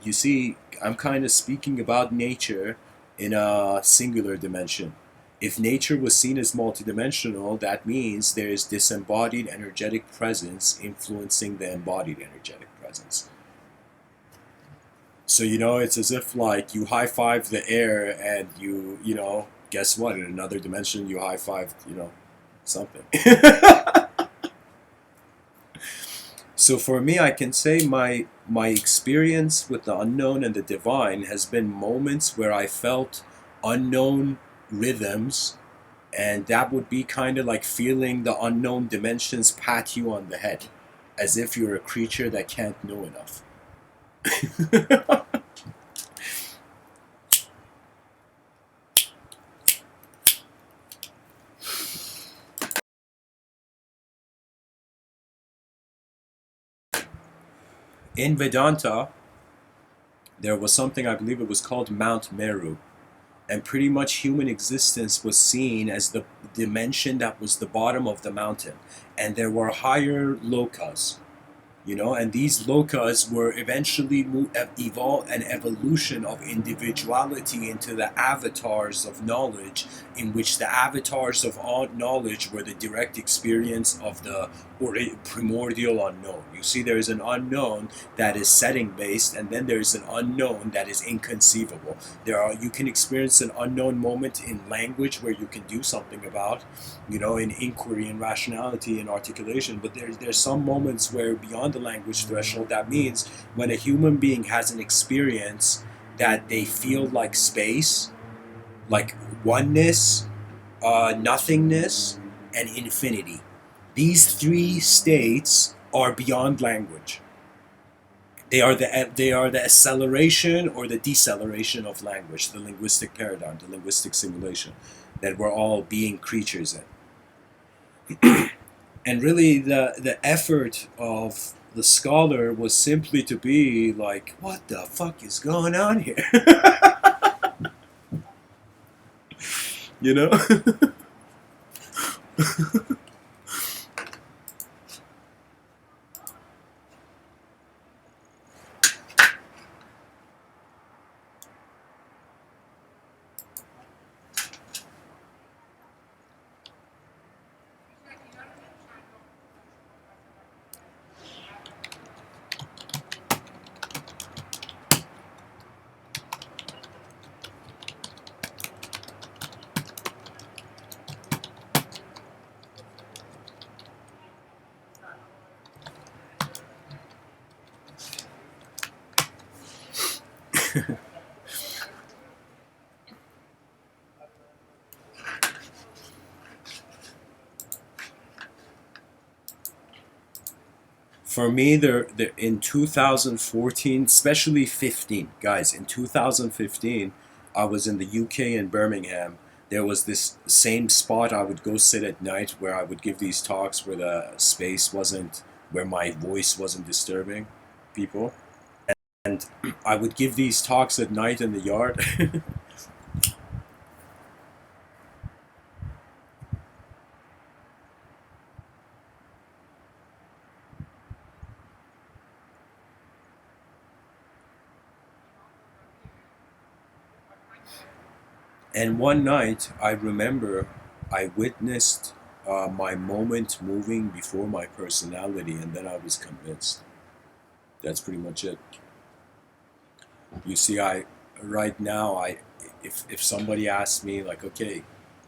you see, I'm kind of speaking about nature in a singular dimension. If nature was seen as multidimensional, that means there is disembodied energetic presence influencing the embodied energetic presence. So, it's as if, like, you high five the air and guess what? In another dimension, you high fived, something. So for me, I can say my experience with the unknown and the divine has been moments where I felt unknown rhythms, and that would be kind of like feeling the unknown dimensions pat you on the head, as if you're a creature that can't know enough. In Vedanta, there was something, I believe it was called Mount Meru, and pretty much human existence was seen as the dimension that was the bottom of the mountain, and there were higher lokas, and these lokas were eventually evolve an evolution of individuality into the avatars of knowledge, in which the avatars of all knowledge were the direct experience of the primordial unknown. You see, there is an unknown that is setting based, and then there is an unknown that is inconceivable. You can experience an unknown moment in language where you can do something about, in inquiry and rationality and articulation, but there's some moments where beyond the language threshold, that means when a human being has an experience that they feel like space, like oneness, nothingness, and infinity. These three states are beyond language. They are the acceleration or the deceleration of language, the linguistic paradigm, the linguistic simulation that we're all being creatures in. And really, the effort of the scholar was simply to be like, what the fuck is going on here? you know? For me, there in 2014, especially 15, guys, in 2015, I was in the UK in Birmingham. There was this same spot I would go sit at night where I would give these talks where the space wasn't, where my voice wasn't disturbing people. And I would give these talks at night in the yard. And one night, I remember I witnessed my moment moving before my personality, and then I was convinced. That's pretty much it. You see, I right now, if somebody asks me like, okay,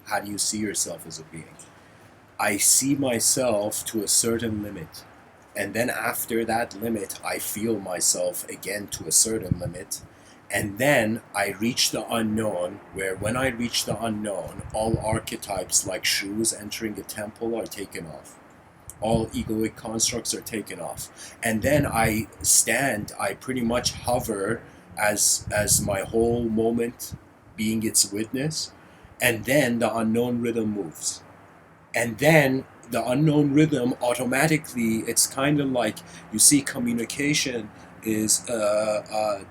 how do you see yourself as a being? I see myself to a certain limit, and then after that limit, I feel myself again to a certain limit, and then I reach the unknown, where when I reach the unknown, all archetypes like shoes entering a temple are taken off. All egoic constructs are taken off. And then I stand, I pretty much hover as my whole moment being its witness, and then the unknown rhythm moves. And then the unknown rhythm automatically, it's kind of like, you see, communication is a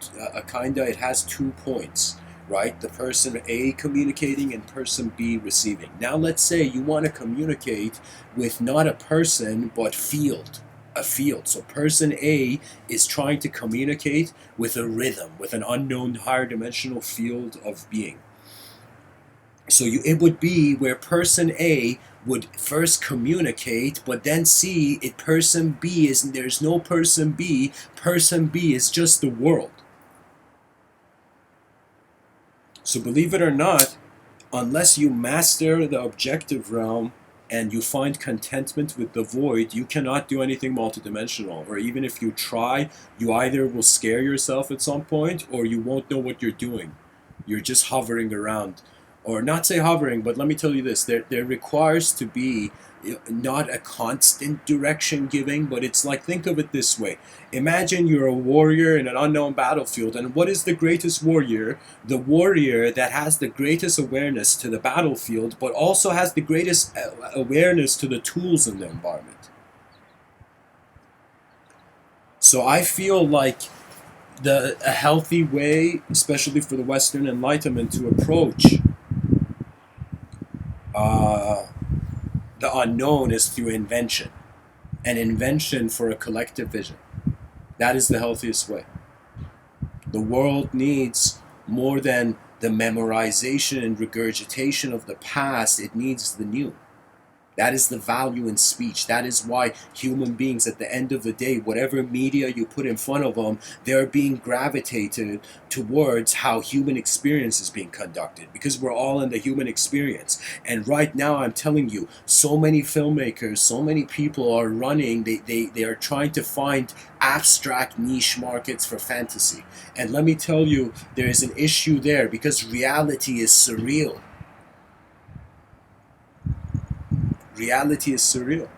kind of, it has 2 points, right? The person A communicating and person B receiving. Now let's say you want to communicate with not a person but field, a field. So person A is trying to communicate with a rhythm, with an unknown higher dimensional field of being. So it would be where person A would first communicate, but then see it person B is, there's no person B. Person B is just the world. So believe it or not, unless you master the objective realm and you find contentment with the void, you cannot do anything multidimensional. Or even if you try, you either will scare yourself at some point or you won't know what you're doing. You're just hovering around. Or not say hovering, but let me tell you this, there requires to be not a constant direction giving, but it's like, think of it this way. Imagine you're a warrior in an unknown battlefield, and what is the greatest warrior? The warrior that has the greatest awareness to the battlefield, but also has the greatest awareness to the tools in the environment. So I feel like a healthy way, especially for the Western Enlightenment, to approach uh, the unknown is through invention, an invention for a collective vision. That is the healthiest way. The world needs more than the memorization and regurgitation of the past, it needs the new. That is the value in speech. That is why human beings, at the end of the day, whatever media you put in front of them, they're being gravitated towards how human experience is being conducted, because we're all in the human experience. And right now, I'm telling you, so many filmmakers, so many people are running, they are trying to find abstract niche markets for fantasy. And let me tell you, there is an issue there, because reality is surreal. Reality is surreal.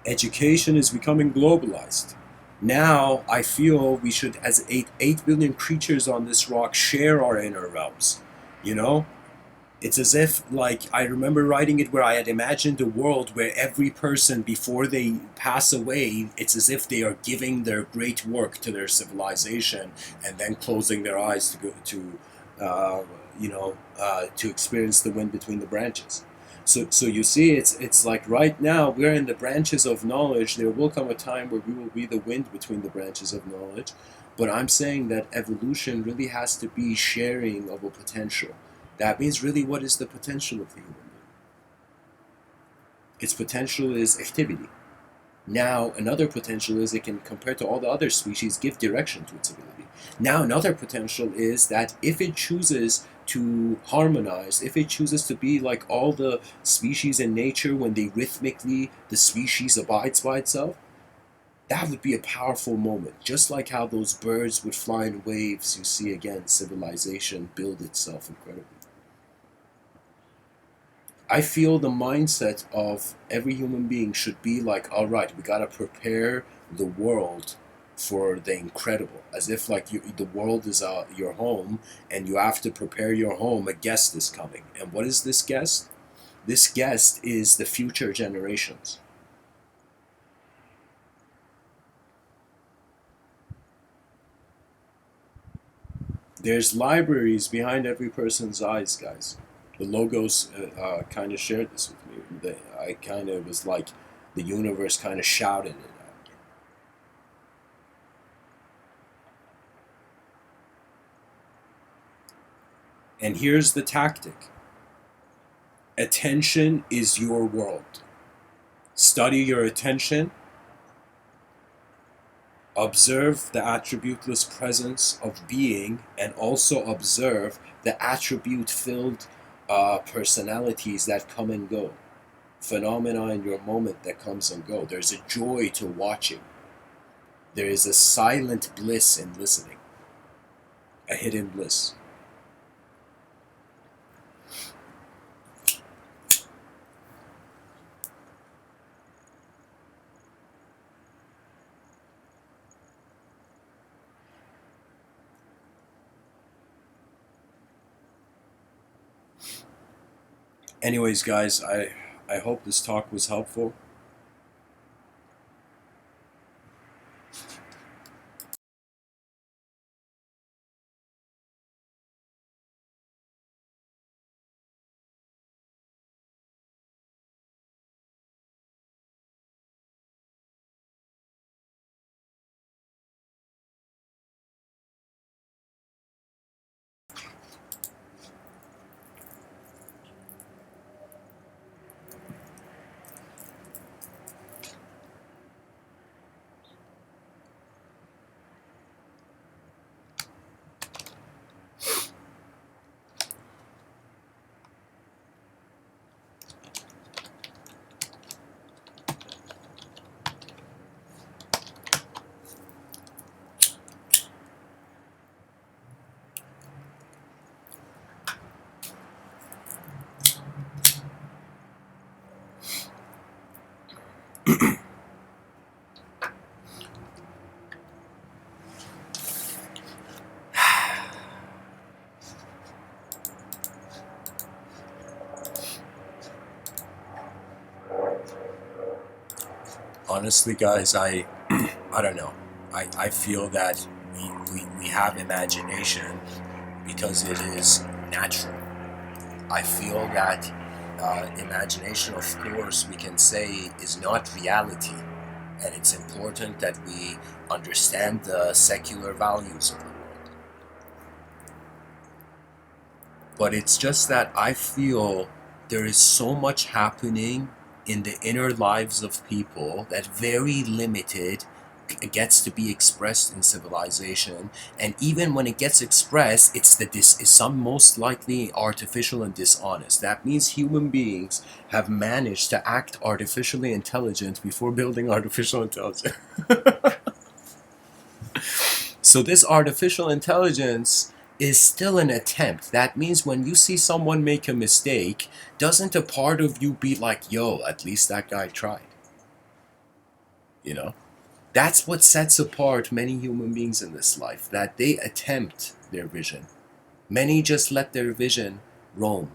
Education is becoming globalized. Now I feel we should, as 8 billion creatures on this rock, share our inner realms. You know, it's as if, like, I remember writing it where I had imagined a world where every person before they pass away, it's as if they are giving their great work to their civilization and then closing their eyes to go to, to experience the wind between the branches. So you see, it's like right now we're in the branches of knowledge. There will come a time where we will be the wind between the branches of knowledge. But I'm saying that evolution really has to be sharing of a potential. That means, really, what is the potential of the human being? Its potential is activity. Now, another potential is it can, compared to all the other species, give direction to its ability. Now, another potential is that if it chooses to harmonize, if it chooses to be like all the species in nature, when they rhythmically, the species abides by itself, that would be a powerful moment. Just like how those birds would fly in waves, you see again civilization build itself incredibly. I feel the mindset of every human being should be like, all right, we gotta prepare the world for the incredible, as if like the world is your home, and you have to prepare your home. A guest is coming, and what is this guest? This guest is the future generations. There's libraries behind every person's eyes, guys. The logos kind of shared this with me. I kind of was like, the universe kind of shouted it at me. And here's the tactic: attention is your world. Study your attention, observe the attributeless presence of being, and also observe the attribute filled personalities that come and go. Phenomena in your moment that comes and go. There's a joy to watching. There is a silent bliss in listening, a hidden bliss. Anyways, guys, I hope this talk was helpful. Honestly, guys, I don't know. I feel that we have imagination because it is natural. I feel that imagination, of course, we can say is not reality. And it's important that we understand the secular values of the world. But it's just that I feel there is so much happening in the inner lives of people that very limited gets to be expressed in civilization, and even when it gets expressed, it's the dis is some most likely artificial and dishonest. That means human beings have managed to act artificially intelligent before building artificial intelligence. So this artificial intelligence is still an attempt. That means when you see someone make a mistake, doesn't a part of you be like, yo, at least that guy tried? You know? That's what sets apart many human beings in this life, that they attempt their vision. Many just let their vision roam.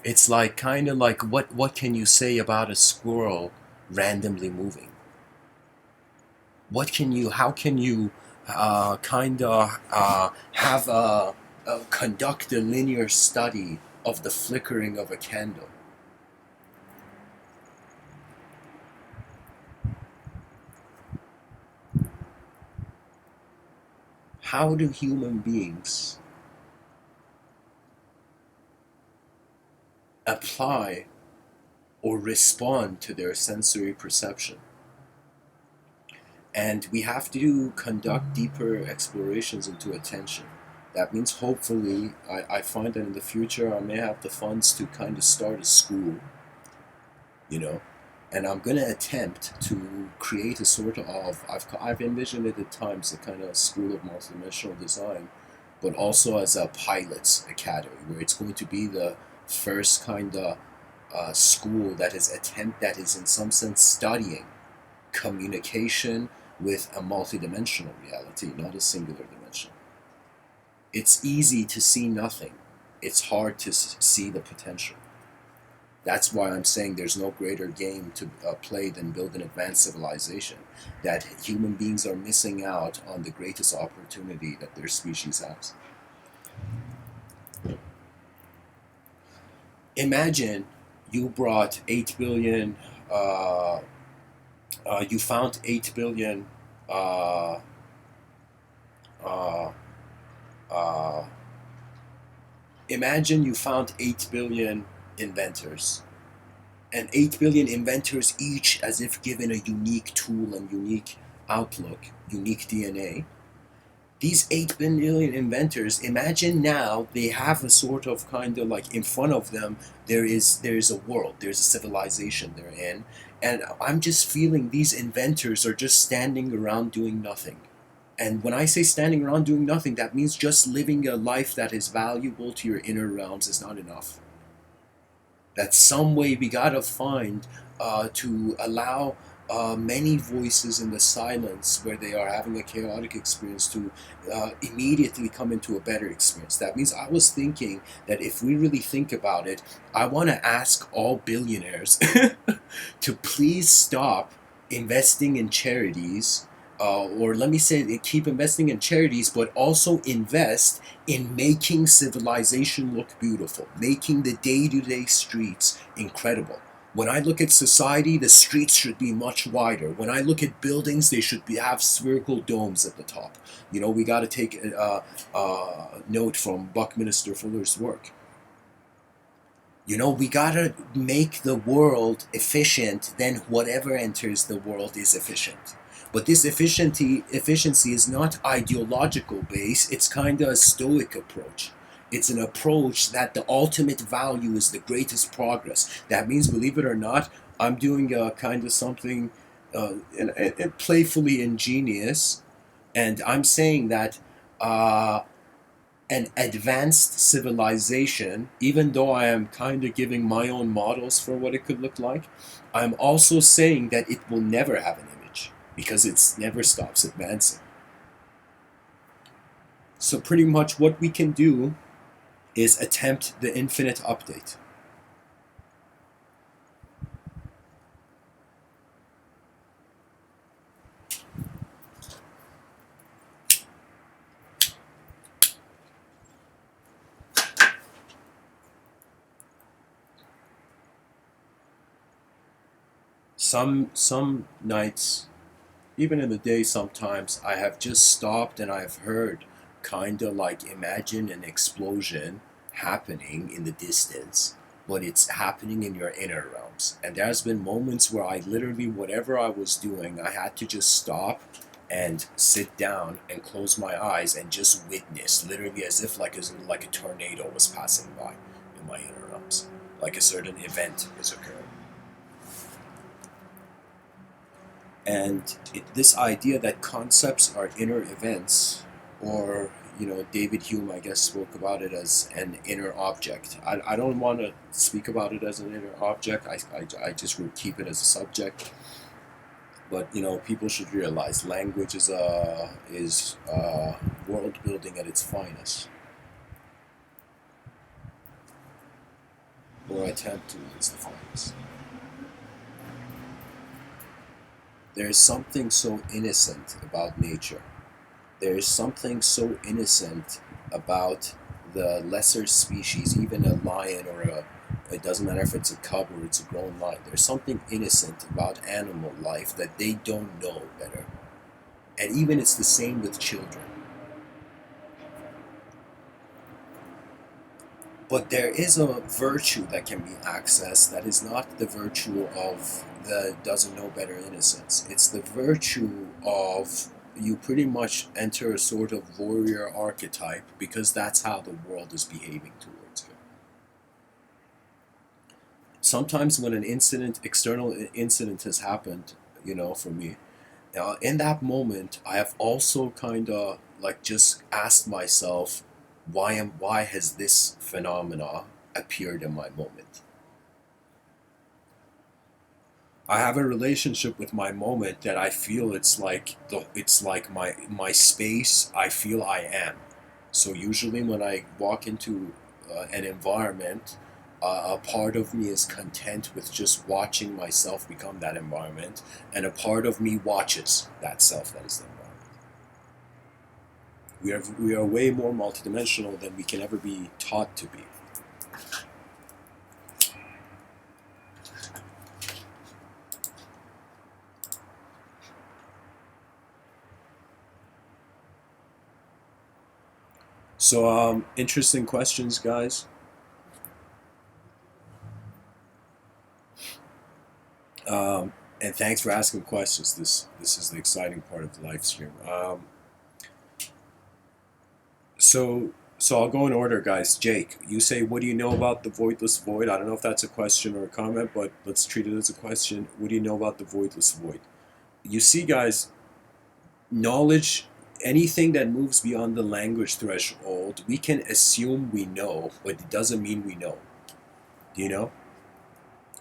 It's like kind of like what can you say about a squirrel randomly moving? How can you kind of have conduct a linear study of the flickering of a candle? How do human beings apply or respond to their sensory perception? And we have to conduct deeper explorations into attention. That means hopefully, I find that in the future I may have the funds to kind of start a school, you know, and I'm going to attempt to create a sort of, I've envisioned it at times, a kind of school of multidimensional design, but also as a pilot's academy, where it's going to be the first kind of school that is in some sense studying communication with a multidimensional reality, not a singular dimension. It's easy to see nothing. It's hard to see the potential. That's why I'm saying there's no greater game to play than build an advanced civilization. That human beings are missing out on the greatest opportunity that their species has. Imagine you brought 8 billion, you found 8 billion uh, uh, uh, imagine you found 8 billion inventors, and 8 billion inventors each as if given a unique tool and unique outlook, unique DNA. These 8 billion inventors, imagine now they have a sort of kind of like in front of them, there's a world, there's a civilization they're in, and I'm just feeling these inventors are just standing around doing nothing. And when I say standing around doing nothing, that means just living a life that is valuable to your inner realms is not enough. That some way we gotta find to allow many voices in the silence where they are having a chaotic experience to immediately come into a better experience. That means I was thinking that if we really think about it, I want to ask all billionaires to please stop investing in charities, or let me say, keep investing in charities, but also invest in making civilization look beautiful, making the day-to-day streets incredible. When I look at society, the streets should be much wider. When I look at buildings, they should have spherical domes at the top. You know, we got to take a note from Buckminster Fuller's work. You know, we gotta make the world efficient, then whatever enters the world is efficient. But this efficiency is not ideological based, it's kind of a stoic approach. It's an approach that the ultimate value is the greatest progress. That means, believe it or not, I'm doing a kind of something playfully ingenious, and I'm saying that an advanced civilization, even though I am kind of giving my own models for what it could look like, I'm also saying that it will never have an image because it never stops advancing. So, pretty much what we can do is attempt the infinite update. Some nights, even in the day sometimes, I have just stopped and I've heard kind of like imagine an explosion happening in the distance, but it's happening in your inner realms. And there's been moments where I literally, whatever I was doing, I had to just stop and sit down and close my eyes and just witness, literally as if like a tornado was passing by in my inner realms, like a certain event is occurring. And this idea that concepts are inner events, or David Hume, I guess, spoke about it as an inner object. I don't want to speak about it as an inner object. I just would keep it as a subject. But people should realize language is world building at its finest, or attempt to its the finest. There is something so innocent about nature. There is something so innocent about the lesser species, even a lion or it doesn't matter if it's a cub or it's a grown lion. There's something innocent about animal life that they don't know better. And even it's the same with children. But there is a virtue that can be accessed that is not the virtue of the doesn't know better innocence. It's the virtue of you pretty much enter a sort of warrior archetype because that's how the world is behaving towards you. Sometimes when an external incident has happened, for me, in that moment, I have also kind of like just asked myself, Why has this phenomena appeared in my moment? I have a relationship with my moment that I feel it's like my space. I feel I am. So usually when I walk into an environment, a part of me is content with just watching myself become that environment, and a part of me watches that self that is the environment. We are way more multidimensional than we can ever be taught to be. So interesting questions, guys. And thanks for asking questions. This is the exciting part of the live stream. So so I'll go in order, guys. Jake, you say, what do you know about the voidless void? I don't know if that's a question or a comment, but let's treat it as a question. What do you know about the voidless void? You see, guys, knowledge, anything that moves beyond the language threshold, we can assume we know, but it doesn't mean we know. Do you know?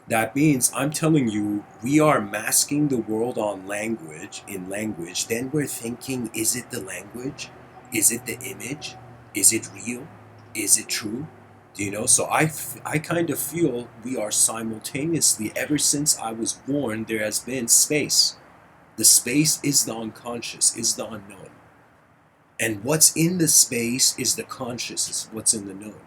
That means I'm telling you, we are masking the world on language, in language. Then we're thinking, is it the language? Is it the image? Is it real? Is it true? Do you know? So I kind of feel we are simultaneously, ever since I was born, there has been space. The space is the unconscious, is the unknown. And what's in the space is the conscious, is what's in the known.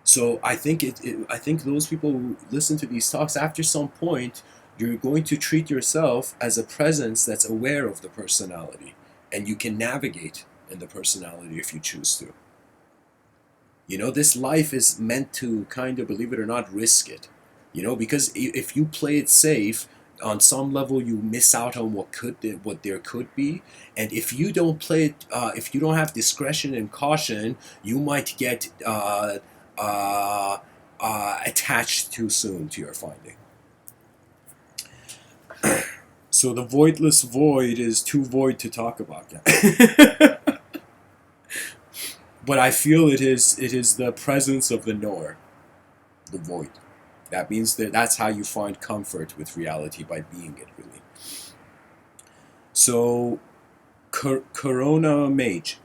So I think those people who listen to these talks, after some point, you're going to treat yourself as a presence that's aware of the personality, and you can navigate in the personality if you choose to. You know, this life is meant to kind of, believe it or not, risk it. You know, because if you play it safe, on some level you miss out on what there could be, and if you don't play it, if you don't have discretion and caution, you might get uh, attached too soon to your finding. So the voidless void is too void to talk about. Yeah. But I feel it is the presence of the knower, the void. That means that that's how you find comfort with reality, by being it, really. So Corona Mage,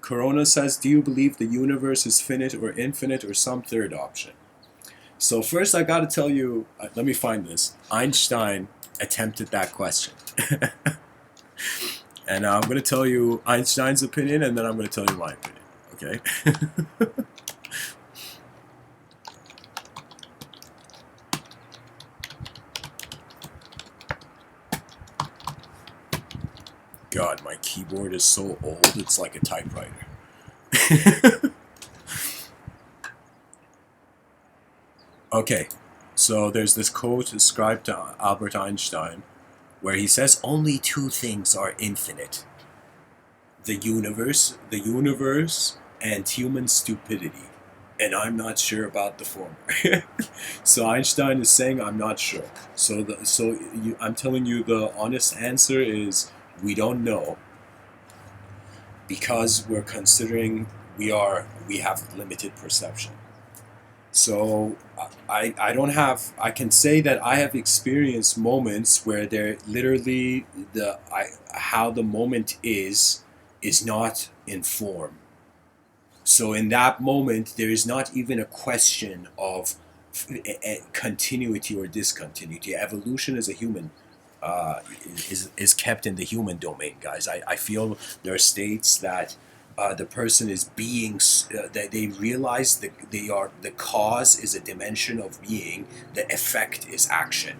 Corona says, do you believe the universe is finite or infinite or some third option? So first I got to tell you, let me find this. Einstein attempted that question. And I'm going to tell you Einstein's opinion, and then I'm going to tell you my opinion. Okay? God, my keyboard is so old, it's like a typewriter. Okay, so there's this quote ascribed to Albert Einstein where he says only two things are infinite: the universe, and human stupidity. And I'm not sure about the former. So Einstein is saying I'm not sure. I'm telling you, the honest answer is we don't know, because we're considering we have limited perception. So I don't have, I can say that I have experienced moments where they're literally how the moment is not in form. So in that moment, there is not even a question of continuity or discontinuity. Evolution is a human, is kept in the human domain, guys. I feel there are states that the person is being, that they realize that the cause is a dimension of being, the effect is action.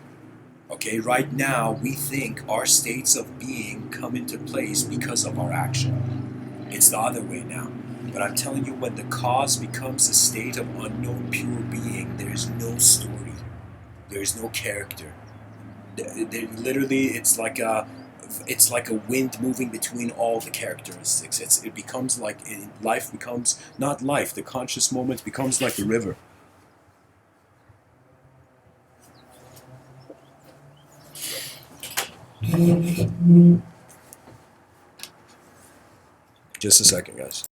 Okay, right now we think our states of being come into place because of our action. It's the other way now. But I'm telling you, when the cause becomes a state of unknown pure being, there is no story, there is no character. Literally, it's like a wind moving between all the characteristics. It becomes like, life becomes not life. The conscious moment becomes like a river. Just a second, guys.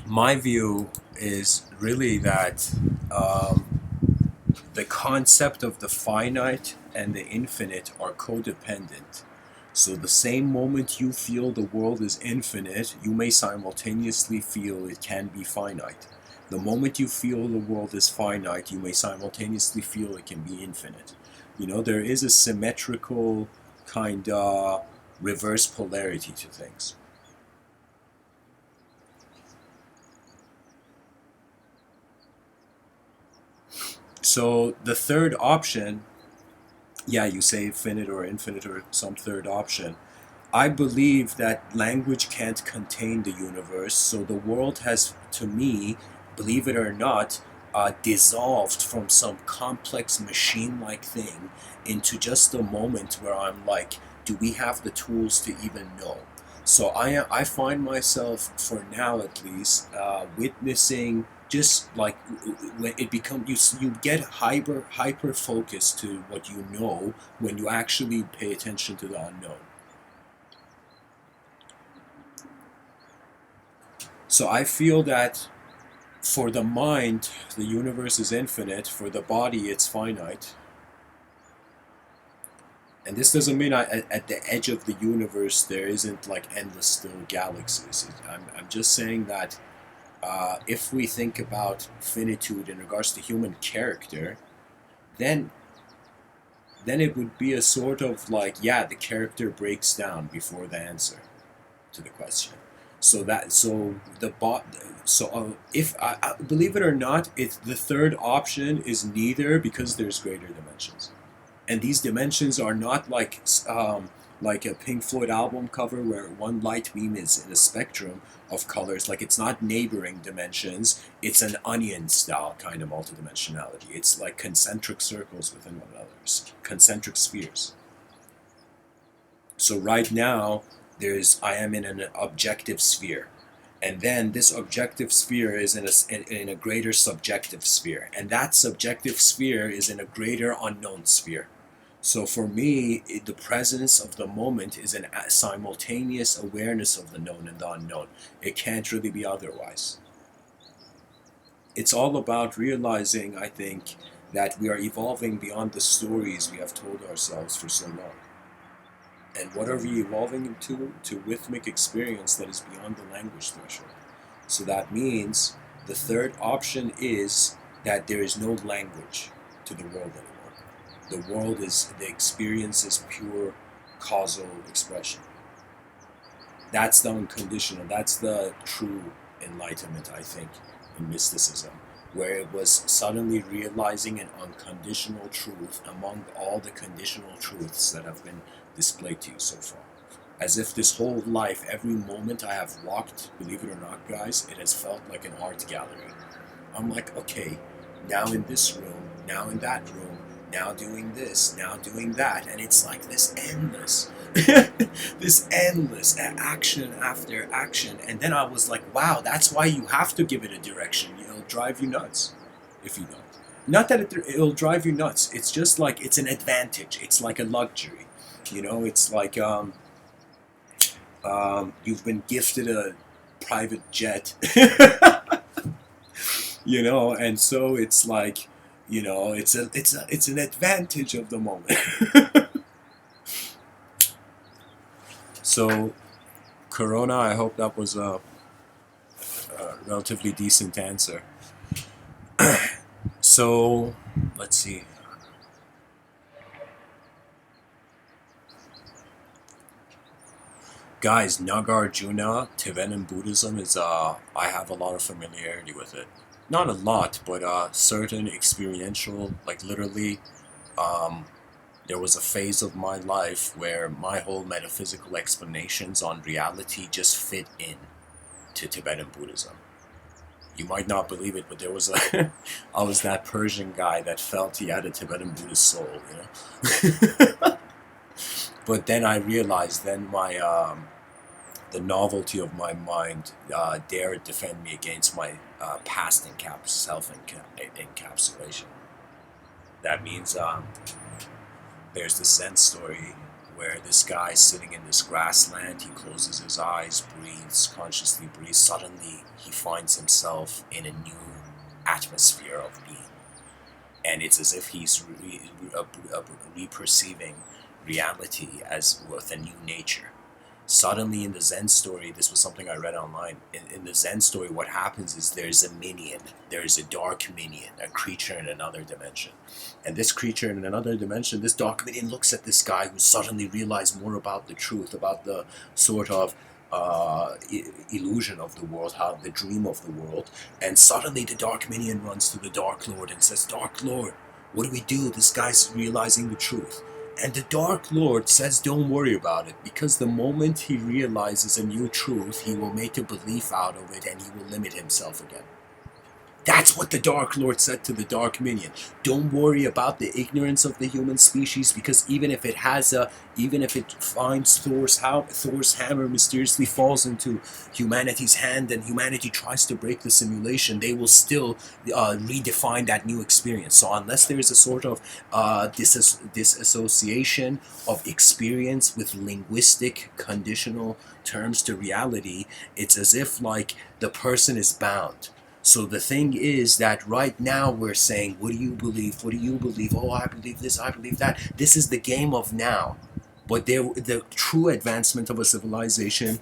My view is really that the concept of the finite and the infinite are codependent. So the same moment you feel the world is infinite, you may simultaneously feel it can be finite. The moment you feel the world is finite, you may simultaneously feel it can be infinite. You know, there is a symmetrical kind of reverse polarity to things. So the third option, yeah, you say finite or infinite or some third option. I believe that language can't contain the universe, so the world has, to me, believe it or not, dissolved from some complex machine like thing into just a moment where I'm like, do we have the tools to even know? So I find myself, for now at least, witnessing just like when it becomes you get hyper focused to what you know when you actually pay attention to the unknown. So I feel that for the mind, the universe is infinite. For the body, it's finite. And this doesn't mean at the edge of the universe there isn't like endless still galaxies. I'm just saying that if we think about finitude in regards to human character, then then it would be a sort of like, yeah, the character breaks down before the answer to the question. So if I believe it or not, it's the third option is neither, because there's greater dimensions, and these dimensions are not like a Pink Floyd album cover where one light beam is in a spectrum of colors. Like, it's not neighboring dimensions. It's an onion style kind of multidimensionality. It's like concentric circles within one another, concentric spheres. So right now, I am in an objective sphere, and then this objective sphere is in a greater subjective sphere, and that subjective sphere is in a greater unknown sphere. So for me, the presence of the moment is a simultaneous awareness of the known and the unknown. It can't really be otherwise. It's all about realizing, I think, that we are evolving beyond the stories we have told ourselves for so long. And what are we evolving into? To rhythmic experience that is beyond the language threshold. So that means the third option is that there is no language to the world anymore. The world is, the experience is pure causal expression. That's the unconditional, that's the true enlightenment, I think, in mysticism, where it was suddenly realizing an unconditional truth among all the conditional truths that have been displayed to you so far. As if this whole life, every moment I have walked, believe it or not, guys, it has felt like an art gallery. I'm like, okay, now in this room, now in that room, now doing this, now doing that, and it's like this endless, this endless action after action. And then I was like, wow, that's why you have to give it a direction. It'll drive you nuts if you don't. Not that it'll drive you nuts. It's just like it's an advantage. It's like a luxury. It's like you've been gifted a private jet. And so it's like, it's an advantage of the moment. So Corona, I hope that was a relatively decent answer. So let's see. Guys, Nagarjuna, Tibetan Buddhism is I have a lot of familiarity with it. Not a lot, but certain experiential, like literally, um, there was a phase of my life where my whole metaphysical explanations on reality just fit in to Tibetan Buddhism. You might not believe it, but there was a I was that Persian guy that felt he had a Tibetan Buddhist soul. But then I realized, then my the novelty of my mind dared defend me against my past self encapsulation. That means there's this Zen story where this guy's sitting in this grassland. He closes his eyes, breathes, consciously breathes. Suddenly, he finds himself in a new atmosphere of being. And it's as if he's re-perceiving reality as with a new nature. Suddenly in the Zen story, this was something I read online, in the Zen story what happens is there's a minion, there's a dark minion, a creature in another dimension. And this creature in another dimension, this dark minion looks at this guy who suddenly realized more about the truth, about the sort of illusion of the world, how the dream of the world. And suddenly the dark minion runs to the Dark Lord and says, Dark Lord, what do we do? This guy's realizing the truth. And the Dark Lord says, don't worry about it, because the moment he realizes a new truth, he will make a belief out of it and he will limit himself again. That's what the Dark Lord said to the Dark Minion. Don't worry about the ignorance of the human species, because even if it finds Thor's hammer mysteriously falls into humanity's hand and humanity tries to break the simulation, they will still redefine that new experience. So unless there is a sort of disassociation of experience with linguistic conditional terms to reality, it's as if like the person is bound. So the thing is that right now we're saying, what do you believe? What do you believe? Oh, I believe this, I believe that. This is the game of now. But the true advancement of a civilization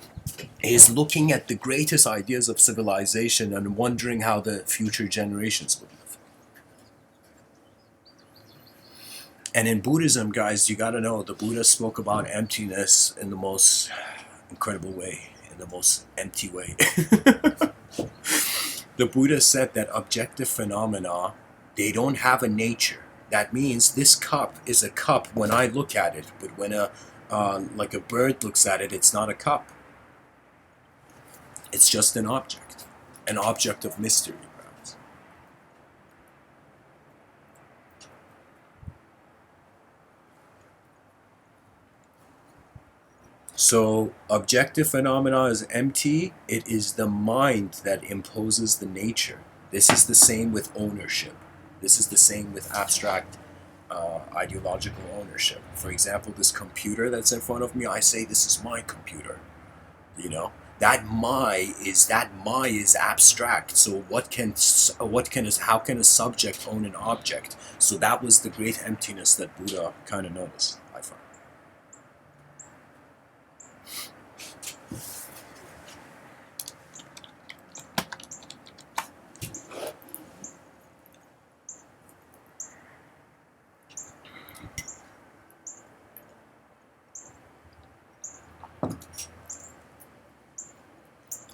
is looking at the greatest ideas of civilization and wondering how the future generations will live. And in Buddhism, guys, you gotta know, the Buddha spoke about emptiness in the most incredible way, in the most empty way. The Buddha said that objective phenomena, they don't have a nature. That means this cup is a cup when I look at it, but when like a bird looks at it, it's not a cup. It's just an object of mystery, perhaps. So objective phenomena is empty. It is the mind that imposes the nature. This is the same with ownership. This is the same with abstract ideological ownership. For example, this computer that's in front of me, I say this is my computer. You know, that my is abstract. So how can a subject own an object? So that was the great emptiness that Buddha kind of noticed, I find.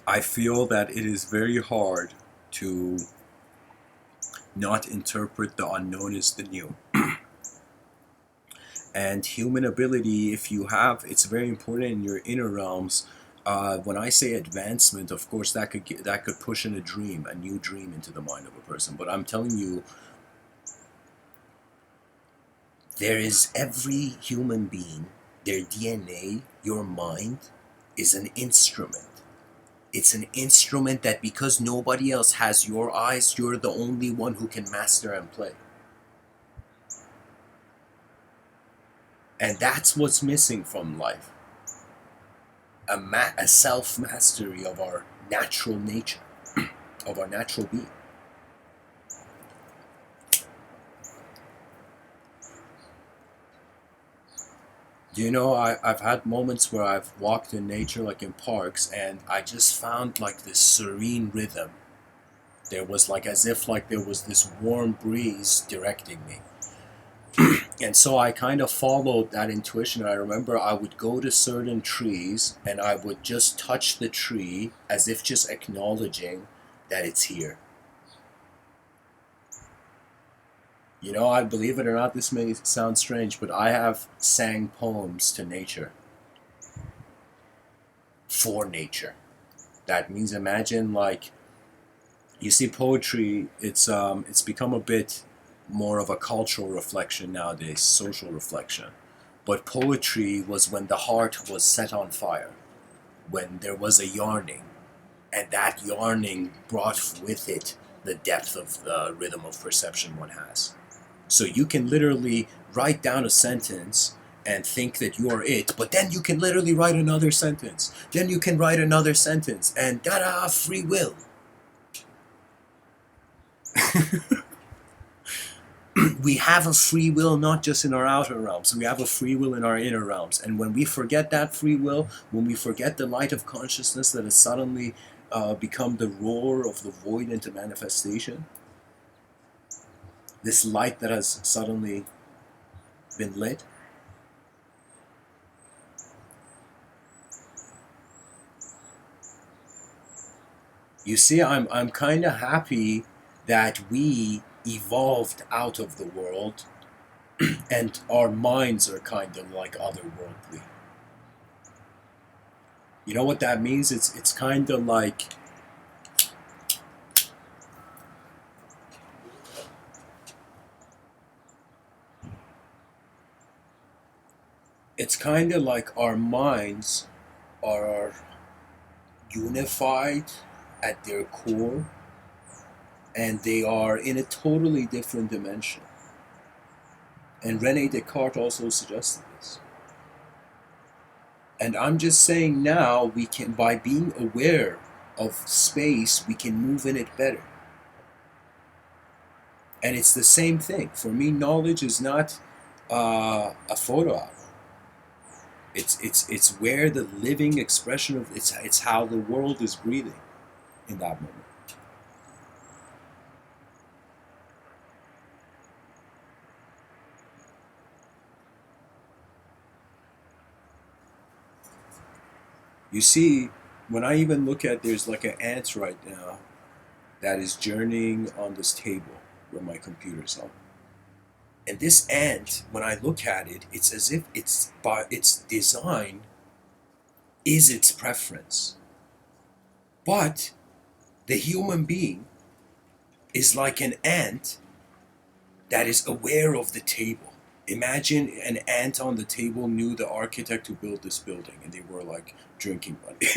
I feel that it is very hard to not interpret the unknown as the new. And human ability, if you have, it's very important in your inner realms. When I say advancement, of course, that could push in a new dream into the mind of a person. But I'm telling you, there is every human being, their DNA, your mind, is an instrument. It's an instrument that because nobody else has your eyes, you're the only one who can master and play. And that's what's missing from life. A self-mastery of our natural nature, of our natural being. You know, I've had moments where I've walked in nature, like in parks, and I just found like this serene rhythm. There was like as if like there was this warm breeze directing me. And so I kind of followed that intuition. I remember I would go to certain trees and I would just touch the tree as if just acknowledging that it's here. You know, I believe it or not, this may sound strange, but I have sang poems to nature. For nature. That means imagine like, you see poetry, it's become a bit more of a cultural reflection nowadays, social reflection. But poetry was when the heart was set on fire, when there was a yearning, and that yearning brought with it the depth of the rhythm of perception one has. So you can literally write down a sentence and think that you are it, but then you can literally write another sentence. Then you can write another sentence, and ta-da, free will. We have a free will not just in our outer realms, we have a free will in our inner realms. And when we forget that free will, when we forget the light of consciousness that has suddenly become the roar of the void into manifestation, this light that has suddenly been lit, you see, I'm kind of happy that we evolved out of the world and our minds are kind of like otherworldly. You know what that means? It's kind of like our minds are unified at their core, and they are in a totally different dimension. And Rene Descartes also suggested this. And I'm just saying now, we can, by being aware of space, we can move in it better. And it's the same thing. For me, knowledge is not a photo album. It's where the living expression of it's how the world is breathing in that moment. You see, when I even look at, there's like an ant right now that is journeying on this table where my computer's on. And this ant, when I look at it, it's as if it's by its design is its preference. But the human being is like an ant that is aware of the table. Imagine an ant on the table knew the architect who built this building and they were like drinking money.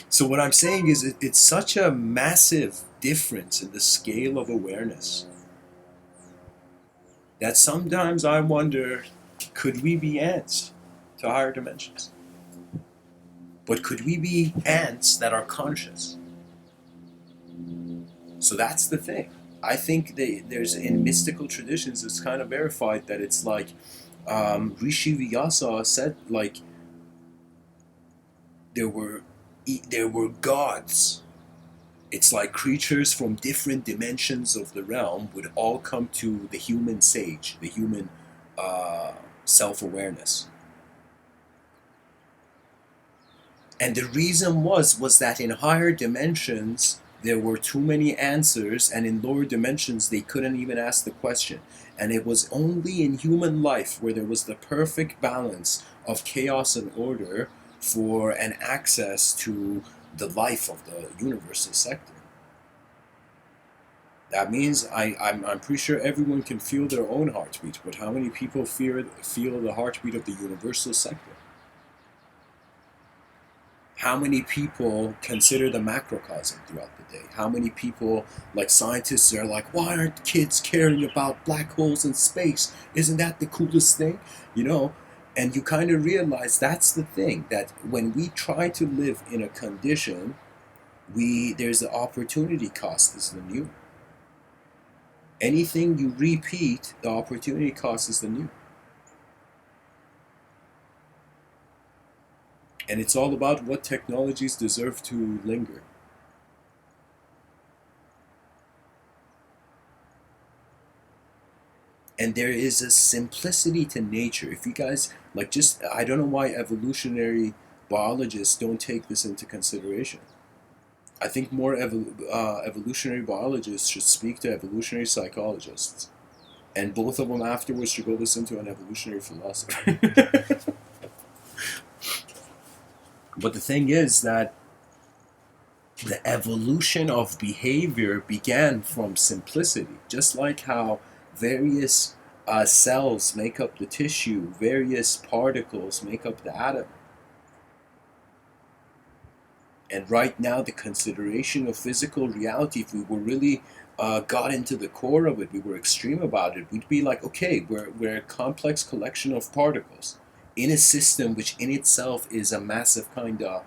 So what I'm saying is it's such a massive difference in the scale of awareness that sometimes I wonder, could we be ants to higher dimensions? But could we be ants that are conscious? So that's the thing. I think there's in mystical traditions, it's kind of verified that it's like Rishi Vyasa said, like there were gods. It's like creatures from different dimensions of the realm would all come to the human sage, the human self-awareness. And the reason was that in higher dimensions there were too many answers, and in lower dimensions they couldn't even ask the question. And it was only in human life where there was the perfect balance of chaos and order for an access to the life of the universal sector. That means I'm pretty sure everyone can feel their own heartbeat, but how many people feel the heartbeat of the universal sector? How many people consider the macrocosm throughout the day? How many people, like scientists, are like, why aren't kids caring about black holes in space? Isn't that the coolest thing? You know, and you kind of realize that's the thing, that when we try to live in a condition, there's the opportunity cost is the new. Anything you repeat, the opportunity cost is the new. And it's all about what technologies deserve to linger. And there is a simplicity to nature. If you guys, like, just, I don't know why evolutionary biologists don't take this into consideration. I think more evolutionary biologists should speak to evolutionary psychologists. And both of them afterwards should go listen to an evolutionary philosopher. But the thing is that the evolution of behavior began from simplicity. Just like how various cells make up the tissue, various particles make up the atom. And right now, the consideration of physical reality, if we were really got into the core of it, we were extreme about it, we'd be like, okay, we're a complex collection of particles in a system which in itself is a massive kind of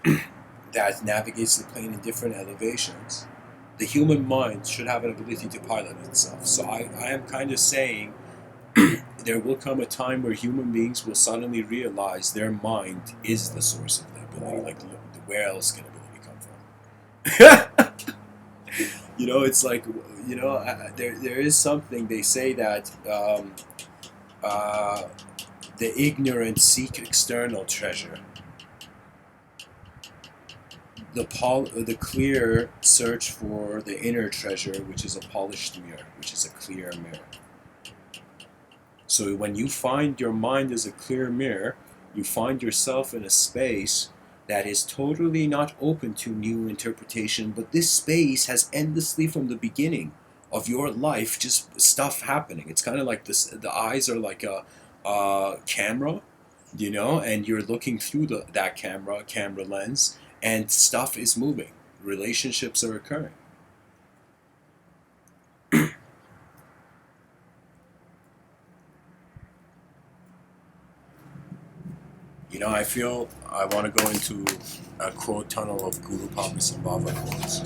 that navigates the plane in different elevations. The human mind should have an ability to pilot itself. So I am kind of saying there will come a time where human beings will suddenly realize their mind is the source of the ability. Like, where else can ability come from? It's like, there is something they say that uh, the ignorant seek external treasure. The clear search for the inner treasure, which is a polished mirror, which is a clear mirror. So when you find your mind as a clear mirror, you find yourself in a space that is totally not open to new interpretation, but this space has endlessly from the beginning of your life just stuff happening. It's kind of like this, the eyes are like a camera, and you're looking through that camera lens, and stuff is moving. Relationships are occurring. I feel I want to go into a quote tunnel of Guru Padmasambhava quotes.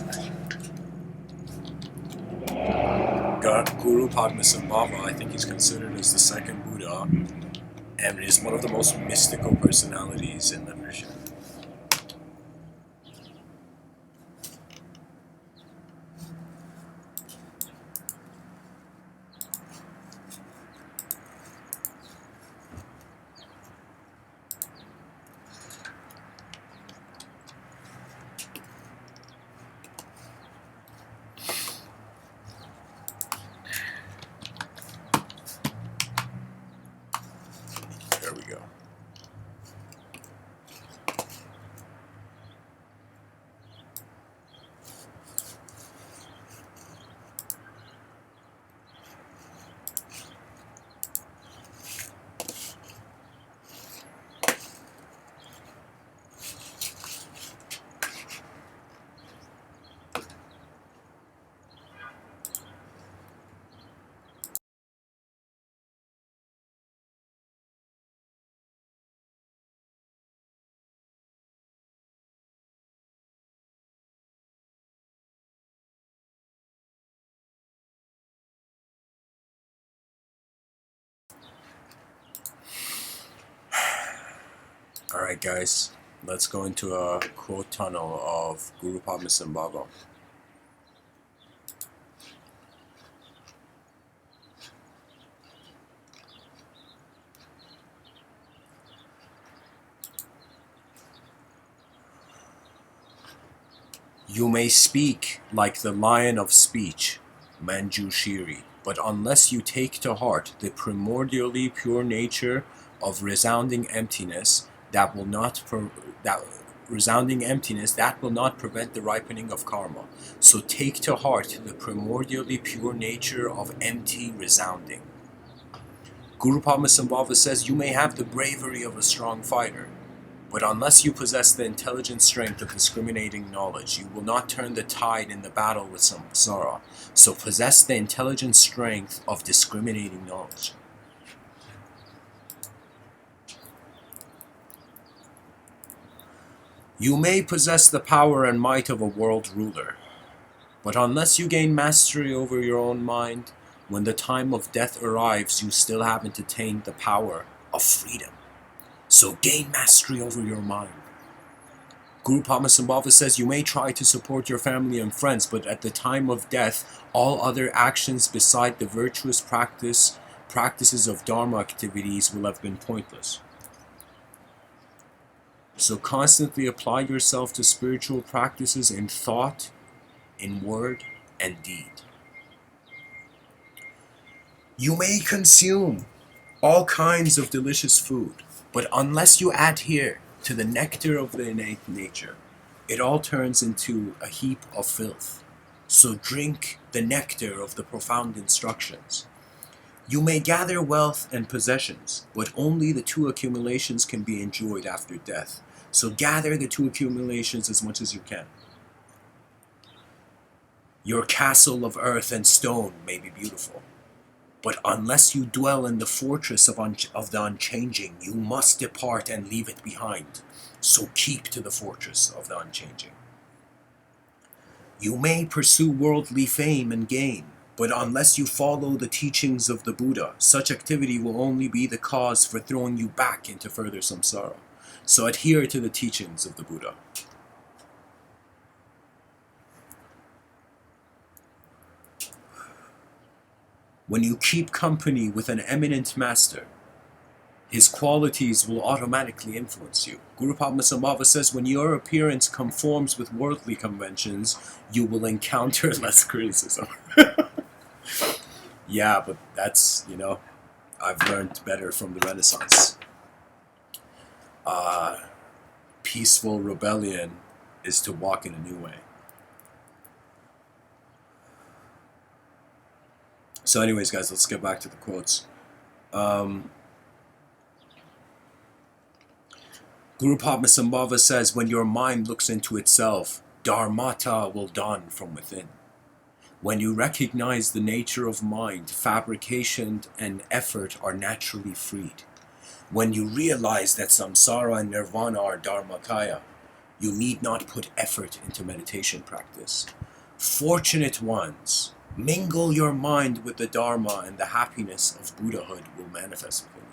Guru Padmasambhava, I think he's considered as the second Buddha, and is one of the most mystical personalities in literature. There we go. Alright guys, let's go into a quote tunnel of Guru Padmasambhava. You may speak like the lion of speech, Manjushri, but unless you take to heart the primordially pure nature of resounding emptiness, that will not prevent the ripening of karma. So take to heart the primordially pure nature of empty resounding. Guru Padmasambhava says you may have the bravery of a strong fighter, but unless you possess the intelligent strength of discriminating knowledge, you will not turn the tide in the battle with samsara. So possess the intelligent strength of discriminating knowledge. You may possess the power and might of a world ruler, but unless you gain mastery over your own mind, when the time of death arrives, you still haven't attained the power of freedom. So gain mastery over your mind. Guru Padmasambhava says you may try to support your family and friends, but at the time of death, all other actions beside the virtuous practices of Dharma activities will have been pointless. So constantly apply yourself to spiritual practices in thought, in word, and deed. You may consume all kinds of delicious food, but unless you adhere to the nectar of the innate nature, it all turns into a heap of filth. So drink the nectar of the profound instructions. You may gather wealth and possessions, but only the two accumulations can be enjoyed after death. So gather the two accumulations as much as you can. Your castle of earth and stone may be beautiful, but unless you dwell in the fortress of the unchanging, you must depart and leave it behind. So keep to the fortress of the unchanging. You may pursue worldly fame and gain, but unless you follow the teachings of the Buddha, such activity will only be the cause for throwing you back into further samsara. So adhere to the teachings of the Buddha. When you keep company with an eminent master, his qualities will automatically influence you. Guru Padmasambhava says, when your appearance conforms with worldly conventions, you will encounter less criticism. Yeah, but that's, I've learned better from the Renaissance. Peaceful rebellion is to walk in a new way. So anyways, guys, let's get back to the quotes. Guru Padmasambhava says, when your mind looks into itself, dharmata will dawn from within. When you recognize the nature of mind, fabrication and effort are naturally freed. When you realize that samsara and nirvana are dharmakaya, you need not put effort into meditation practice. Fortunate ones, mingle your mind with the dharma and the happiness of Buddhahood will manifest within you.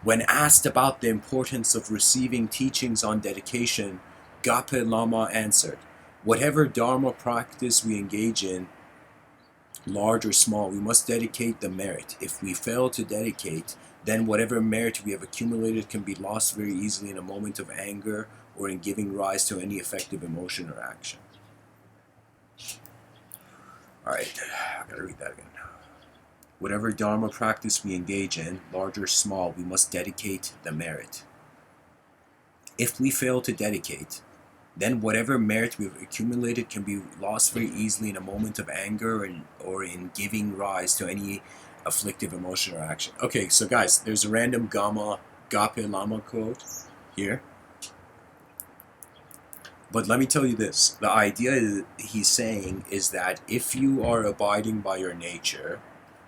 When asked about the importance of receiving teachings on dedication, Gape Lama answered, whatever dharma practice we engage in, large or small, we must dedicate the merit. If we fail to dedicate, then whatever merit we have accumulated can be lost very easily in a moment of anger or in giving rise to any effective emotion or action. Alright, I gotta read that again. Whatever dharma practice we engage in, large or small, we must dedicate the merit. If we fail to dedicate, then whatever merit we've accumulated can be lost very easily in a moment of anger or in giving rise to any afflictive emotion or action. Okay, so guys, there's a random Gape Lama quote here. But let me tell you this. The idea he's saying is that if you are abiding by your nature,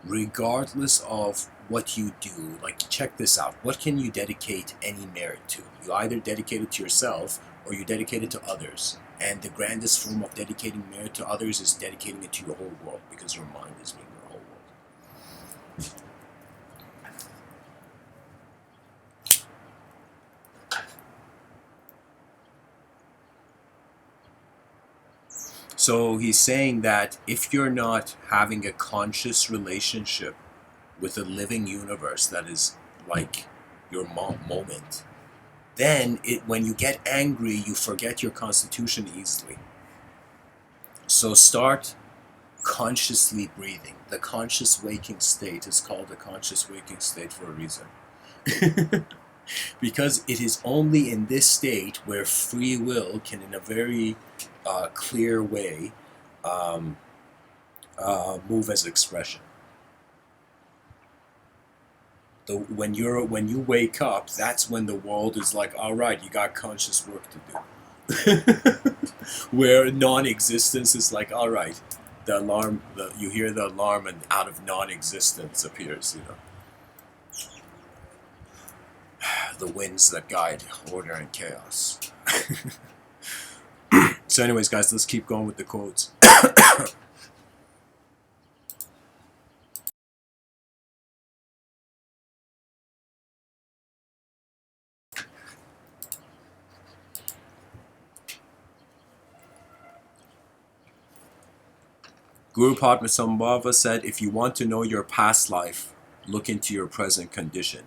regardless of what you do, like check this out. What can you dedicate any merit to? You either dedicate it to yourself or you dedicate it to others. And the grandest form of dedicating merit to others is dedicating it to your whole world, because your mind is being your whole world. So he's saying that if you're not having a conscious relationship with a living universe that is like your moment, then when you get angry, you forget your constitution easily. So start consciously breathing. The conscious waking state is called the conscious waking state for a reason. Because it is only in this state where free will can, in a very clear way, move as expression. When you wake up, that's when the world is like, all right, you got conscious work to do. Where non-existence is like, all right, the alarm, you hear the alarm, and out of non-existence appears, the winds that guide order and chaos. So anyways, guys, let's keep going with the quotes. Guru Padmasambhava said, if you want to know your past life, look into your present condition.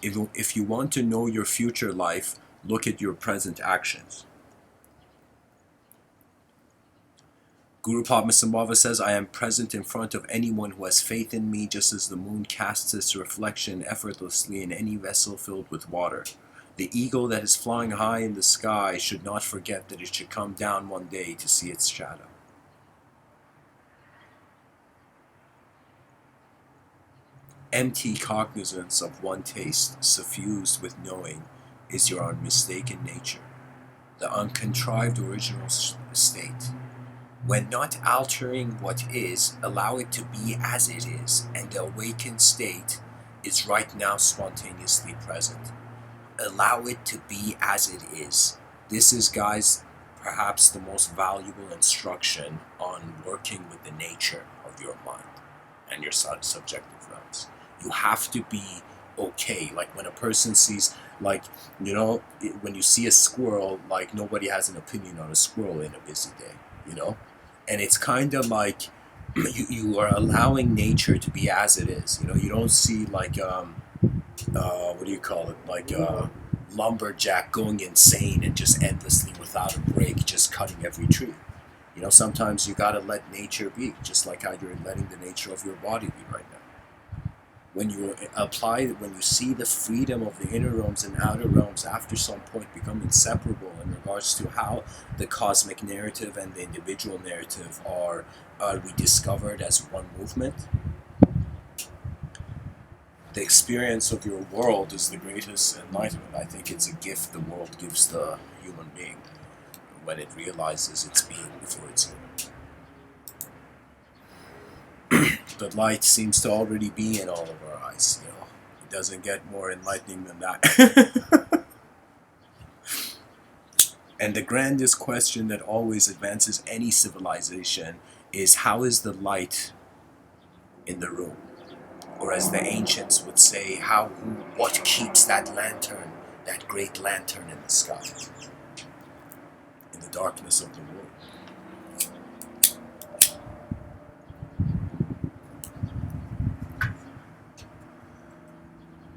If you want to know your future life, look at your present actions. Guru Padmasambhava says, I am present in front of anyone who has faith in me, just as the moon casts its reflection effortlessly in any vessel filled with water. The eagle that is flying high in the sky should not forget that it should come down one day to see its shadow. Empty cognizance of one taste, suffused with knowing, is your unmistaken nature, the uncontrived original state. When not altering what is, allow it to be as it is, and the awakened state is right now spontaneously present. Allow it to be as it is. This is, guys, perhaps the most valuable instruction on working with the nature of your mind and your subjective realms. You have to be okay. Like when a person sees, like, when you see a squirrel, like nobody has an opinion on a squirrel in a busy day, you know? And it's kind of like you are allowing nature to be as it is. You don't see like, what do you call it? Like lumberjack going insane and just endlessly without a break, just cutting every tree. Sometimes you gotta let nature be, just like how you're letting the nature of your body be right now. When you see the freedom of the inner realms and outer realms after some point become inseparable in regards to how the cosmic narrative and the individual narrative are rediscovered as one movement, the experience of your world is the greatest enlightenment. I think it's a gift the world gives the human being when it realizes its being before it's here. The light seems to already be in all of our eyes. It doesn't get more enlightening than that. And the grandest question that always advances any civilization is, how is the light in the room? Or as the ancients would say, what keeps that lantern, that great lantern in the sky, in the darkness of the world?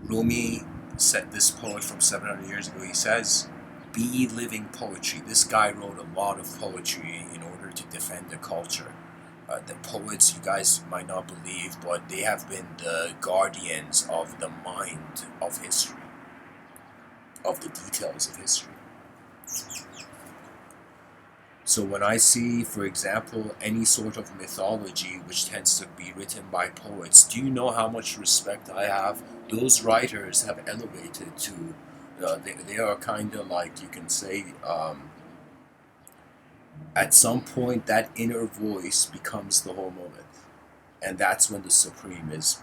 Rumi said, this poet from 700 years ago, he says, be living poetry. This guy wrote a lot of poetry in order to defend the culture. The poets, you guys might not believe, but they have been the guardians of the mind of history, of the details of history. So when I see, for example, any sort of mythology which tends to be written by poets, do you know how much respect I have? Those writers have elevated to, they are kind of like, you can say, at some point that inner voice becomes the whole moment. And that's when the supreme is,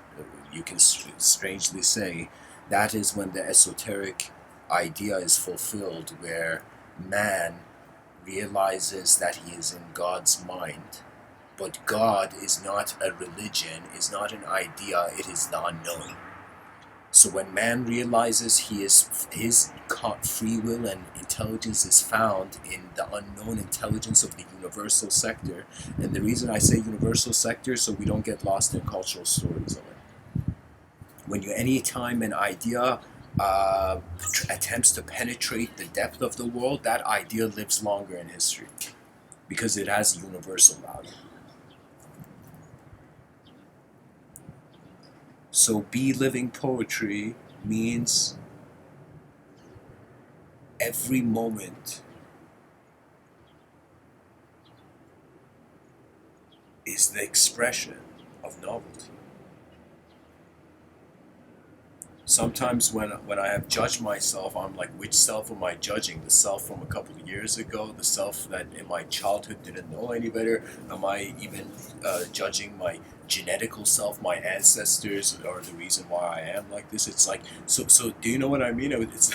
you can strangely say, that is when the esoteric idea is fulfilled, where man realizes that he is in God's mind. But God is not a religion, is not an idea, it is the unknown. So when man realizes his free will and intelligence is found in the unknown intelligence of the universal sector, and the reason I say universal sector, so we don't get lost in cultural stories of it. Any time an idea attempts to penetrate the depth of the world, that idea lives longer in history because it has universal value. So be living poetry means every moment is the expression of novelty. Sometimes when I have judged myself, I'm like, which self am I judging? The self from a couple of years ago? The self that in my childhood didn't know any better? Am I even judging my genetical self? My ancestors are the reason why I am like this? It's like, so do you know what I mean? It's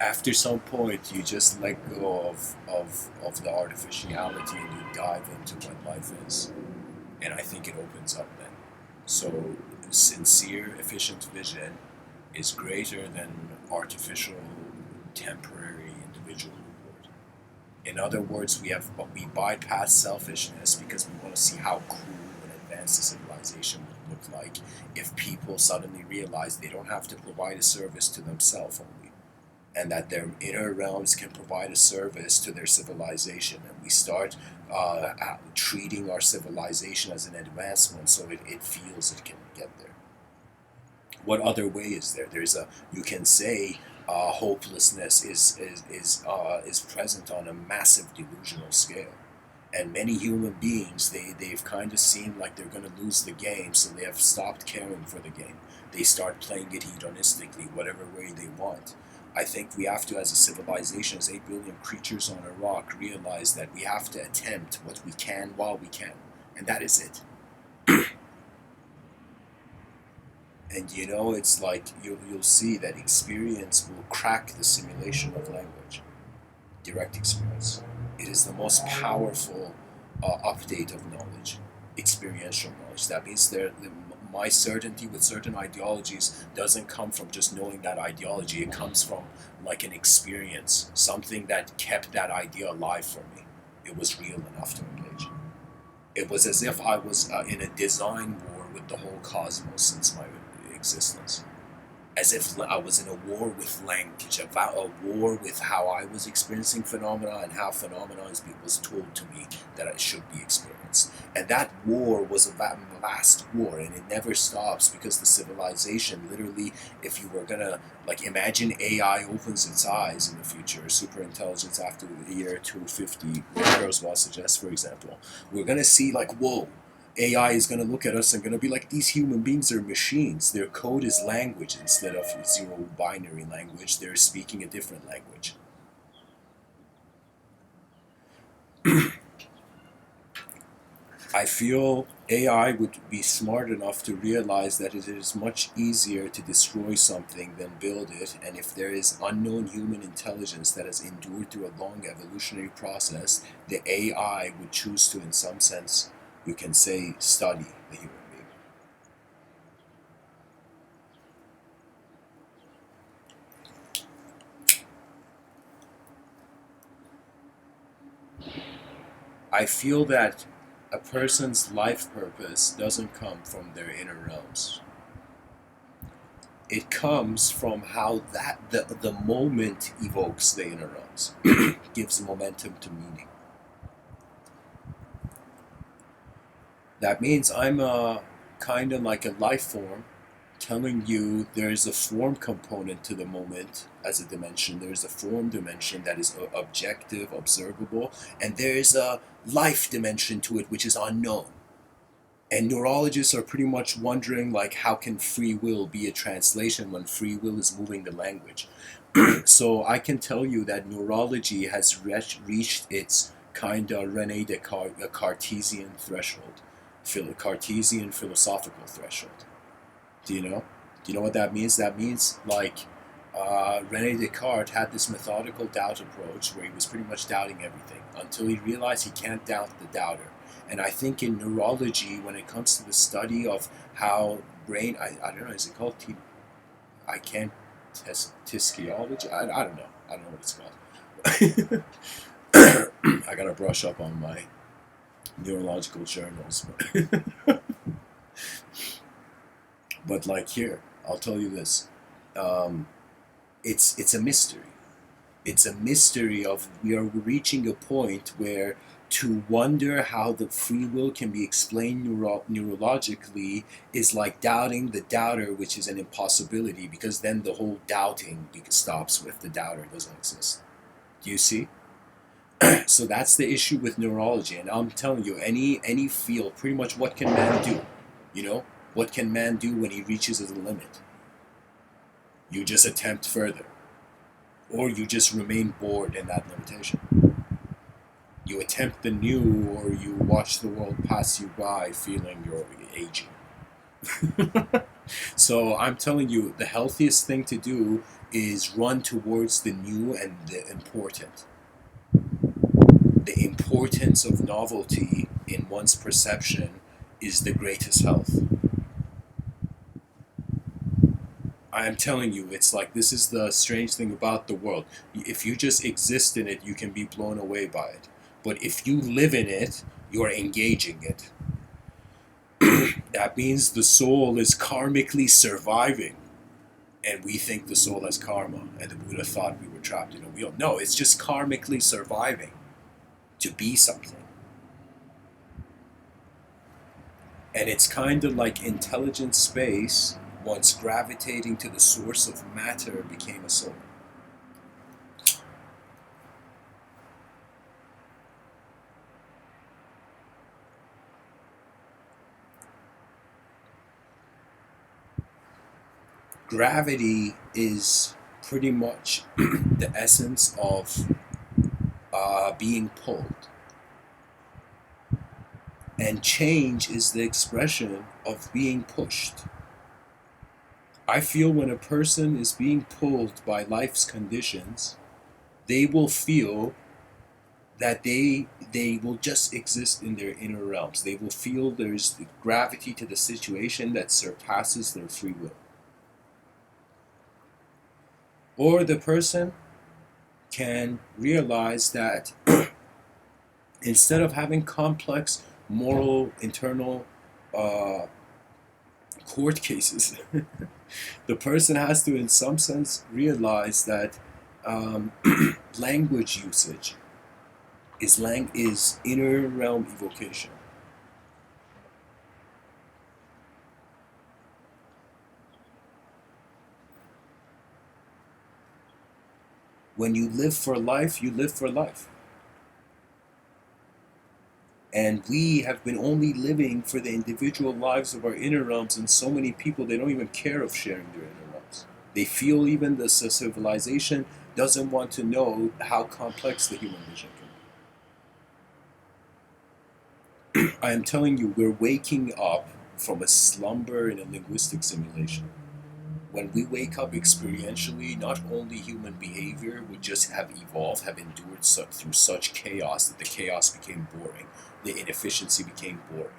after some point, you just let go of the artificiality and you dive into what life is. And I think it opens up then. So sincere, efficient vision is greater than artificial, temporary, individual reward. In other words, we bypass selfishness because we want to see how cool and advanced the civilization would look like if people suddenly realize they don't have to provide a service to themselves only, and that their inner realms can provide a service to their civilization, and we start treating our civilization as an advancement so it feels it can get there. What other way is there? You can say hopelessness is present on a massive delusional scale. And many human beings, they've kind of seemed like they're going to lose the game, so they have stopped caring for the game. They start playing it hedonistically, whatever way they want. I think we have to, as a civilization, as 8 billion creatures on a rock, realize that we have to attempt what we can while we can. And that is it. And it's like you'll see that experience will crack the simulation of language. Direct experience. It is the most powerful update of knowledge, experiential knowledge. That means my certainty with certain ideologies doesn't come from just knowing that ideology. It comes from like an experience, something that kept that idea alive for me. It was real enough to engage. It was as if I was in a design war with the whole cosmos since my existence. As if I was in a war with language, a war with how I was experiencing phenomena and how phenomena was told to me that I should be experienced. And that war was a vast war, and it never stops because the civilization, literally, if you were gonna, like, imagine AI opens its eyes in the future, super intelligence after the year 250, Kurzweil suggests, for example, we're gonna see, like, whoa, AI is going to look at us and going to be like, these human beings are machines. Their code is language instead of zero binary language. They're speaking a different language. I feel AI would be smart enough to realize that it is much easier to destroy something than build it, and if there is unknown human intelligence that has endured through a long evolutionary process, the AI would choose to, in some sense, you can say, study the human being. I feel that a person's life purpose doesn't come from their inner realms. It comes from how the moment evokes the inner realms, gives momentum to meaning. That means I'm a kind of like a life form telling you there's a form component to the moment as a dimension. There's a form dimension that is objective, observable, and there's a life dimension to it which is unknown. And neurologists are pretty much wondering, like, how can free will be a translation when free will is moving the language? So I can tell you that neurology has reached its kind of Rene Descartes Cartesian threshold, Cartesian philosophical threshold. Do you know? Do you know what that means? That means, like, Rene Descartes had this methodical doubt approach where he was pretty much doubting everything until he realized he can't doubt the doubter. And I think in neurology, when it comes to the study of how brain, I don't know, is it called I can't tischiology? I don't know. I don't know what it's called. I gotta brush up on my neurological journals. But like here, I'll tell you this. Um, it's a mystery. It's a mystery of we are reaching a point where to wonder how the free will can be explained neurologically is like doubting the doubter, which is an impossibility because then the whole doubting stops with the doubter doesn't exist. Do you see? So that's the issue with neurology, and I'm telling you, any field, pretty much, what can man do? You know, what can man do when he reaches the limit? You just attempt further, or you just remain bored in that limitation. You attempt the new, or you watch the world pass you by feeling you're aging. So I'm telling you, the healthiest thing to do is run towards the new and the important. The importance of novelty in one's perception is the greatest health. I am telling you, it's like this is the strange thing about the world. If you just exist in it, you can be blown away by it. But if you live in it, you're engaging it. That means the soul is karmically surviving. And we think the soul has karma. And the Buddha thought we were trapped in a wheel. No, it's just karmically surviving to be something. And it's kind of like intelligent space, once gravitating to the source of matter, became a soul. Gravity is pretty much the essence of being pulled. And change is the expression of being pushed. I feel when a person is being pulled by life's conditions, they will feel that they will just exist in their inner realms. They will feel there's gravity to the situation that surpasses their free will. Or the person can realize that instead of having complex moral internal court cases, the person has to, in some sense, realize that language usage is inner realm evocation. When you live for life, you live for life. And we have been only living for the individual lives of our inner realms, and so many people, they don't even care of sharing their inner realms. They feel even the civilization doesn't want to know how complex the human vision can be. I am telling you, we're waking up from a slumber in a linguistic simulation. When we wake up experientially, not only human behavior would just have evolved, have endured through such chaos that the chaos became boring, the inefficiency became boring.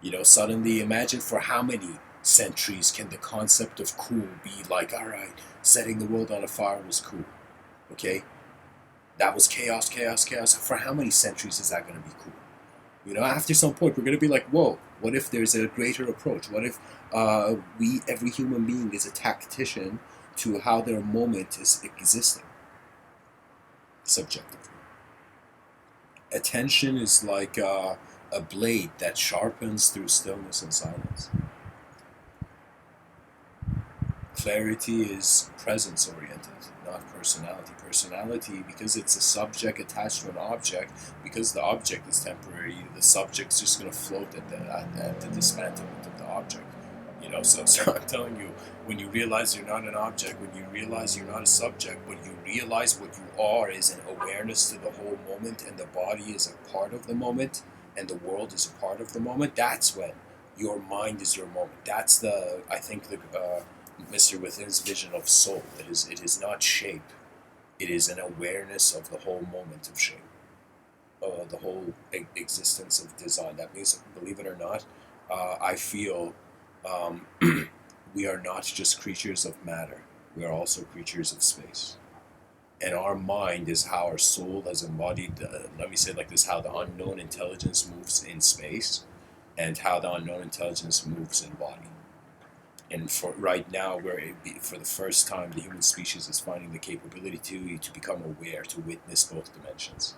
You know, suddenly imagine for how many centuries can the concept of cool be like, all right, setting the world on fire was cool, okay? That was chaos, chaos, chaos. For how many centuries is that going to be cool? You know, after some point, we're going to be like, whoa, what if there's a greater approach? What if every human being is a tactician to how their moment is existing, subjectively? Attention is like a blade that sharpens through stillness and silence. Clarity is presence oriented, not personality. Personality, because it's a subject attached to an object, because the object is temporary, the subject's just going to float at the dismantlement of the object. You know, so I'm telling you, when you realize you're not an object, when you realize you're not a subject, when you realize what you are is an awareness to the whole moment, and the body is a part of the moment, and the world is a part of the moment, that's when your mind is your moment. That's I think, the Mr.Within's vision of soul. It is not shape. It is an awareness of the whole moment of shape, the whole existence of design. That means, believe it or not, I feel um, we are not just creatures of matter. We are also creatures of space. And our mind is how our soul has embodied, let me say it like this, how the unknown intelligence moves in space and how the unknown intelligence moves in body. And for right now, for the first time, the human species is finding the capability to become aware, to witness both dimensions.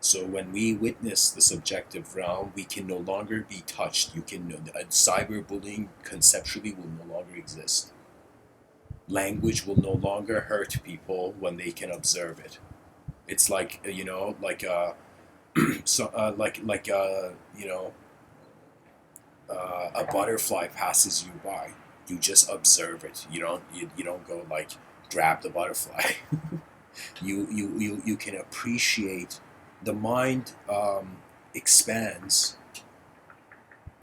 So when we witness the subjective realm, we can no longer be touched. Cyberbullying conceptually will no longer exist. Language will no longer hurt people when they can observe it. It's like, a butterfly passes you by. You just observe it. You don't go like grab the butterfly. You can appreciate the mind expands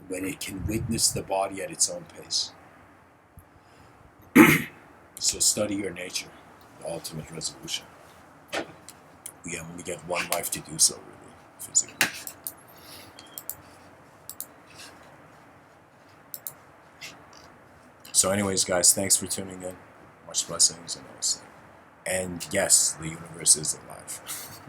when it can witness the body at its own pace. So study your nature, the ultimate resolution. We only get one life to do so, really, physically. So anyways, guys, thanks for tuning in. Much blessings and all. And yes, the universe is alive.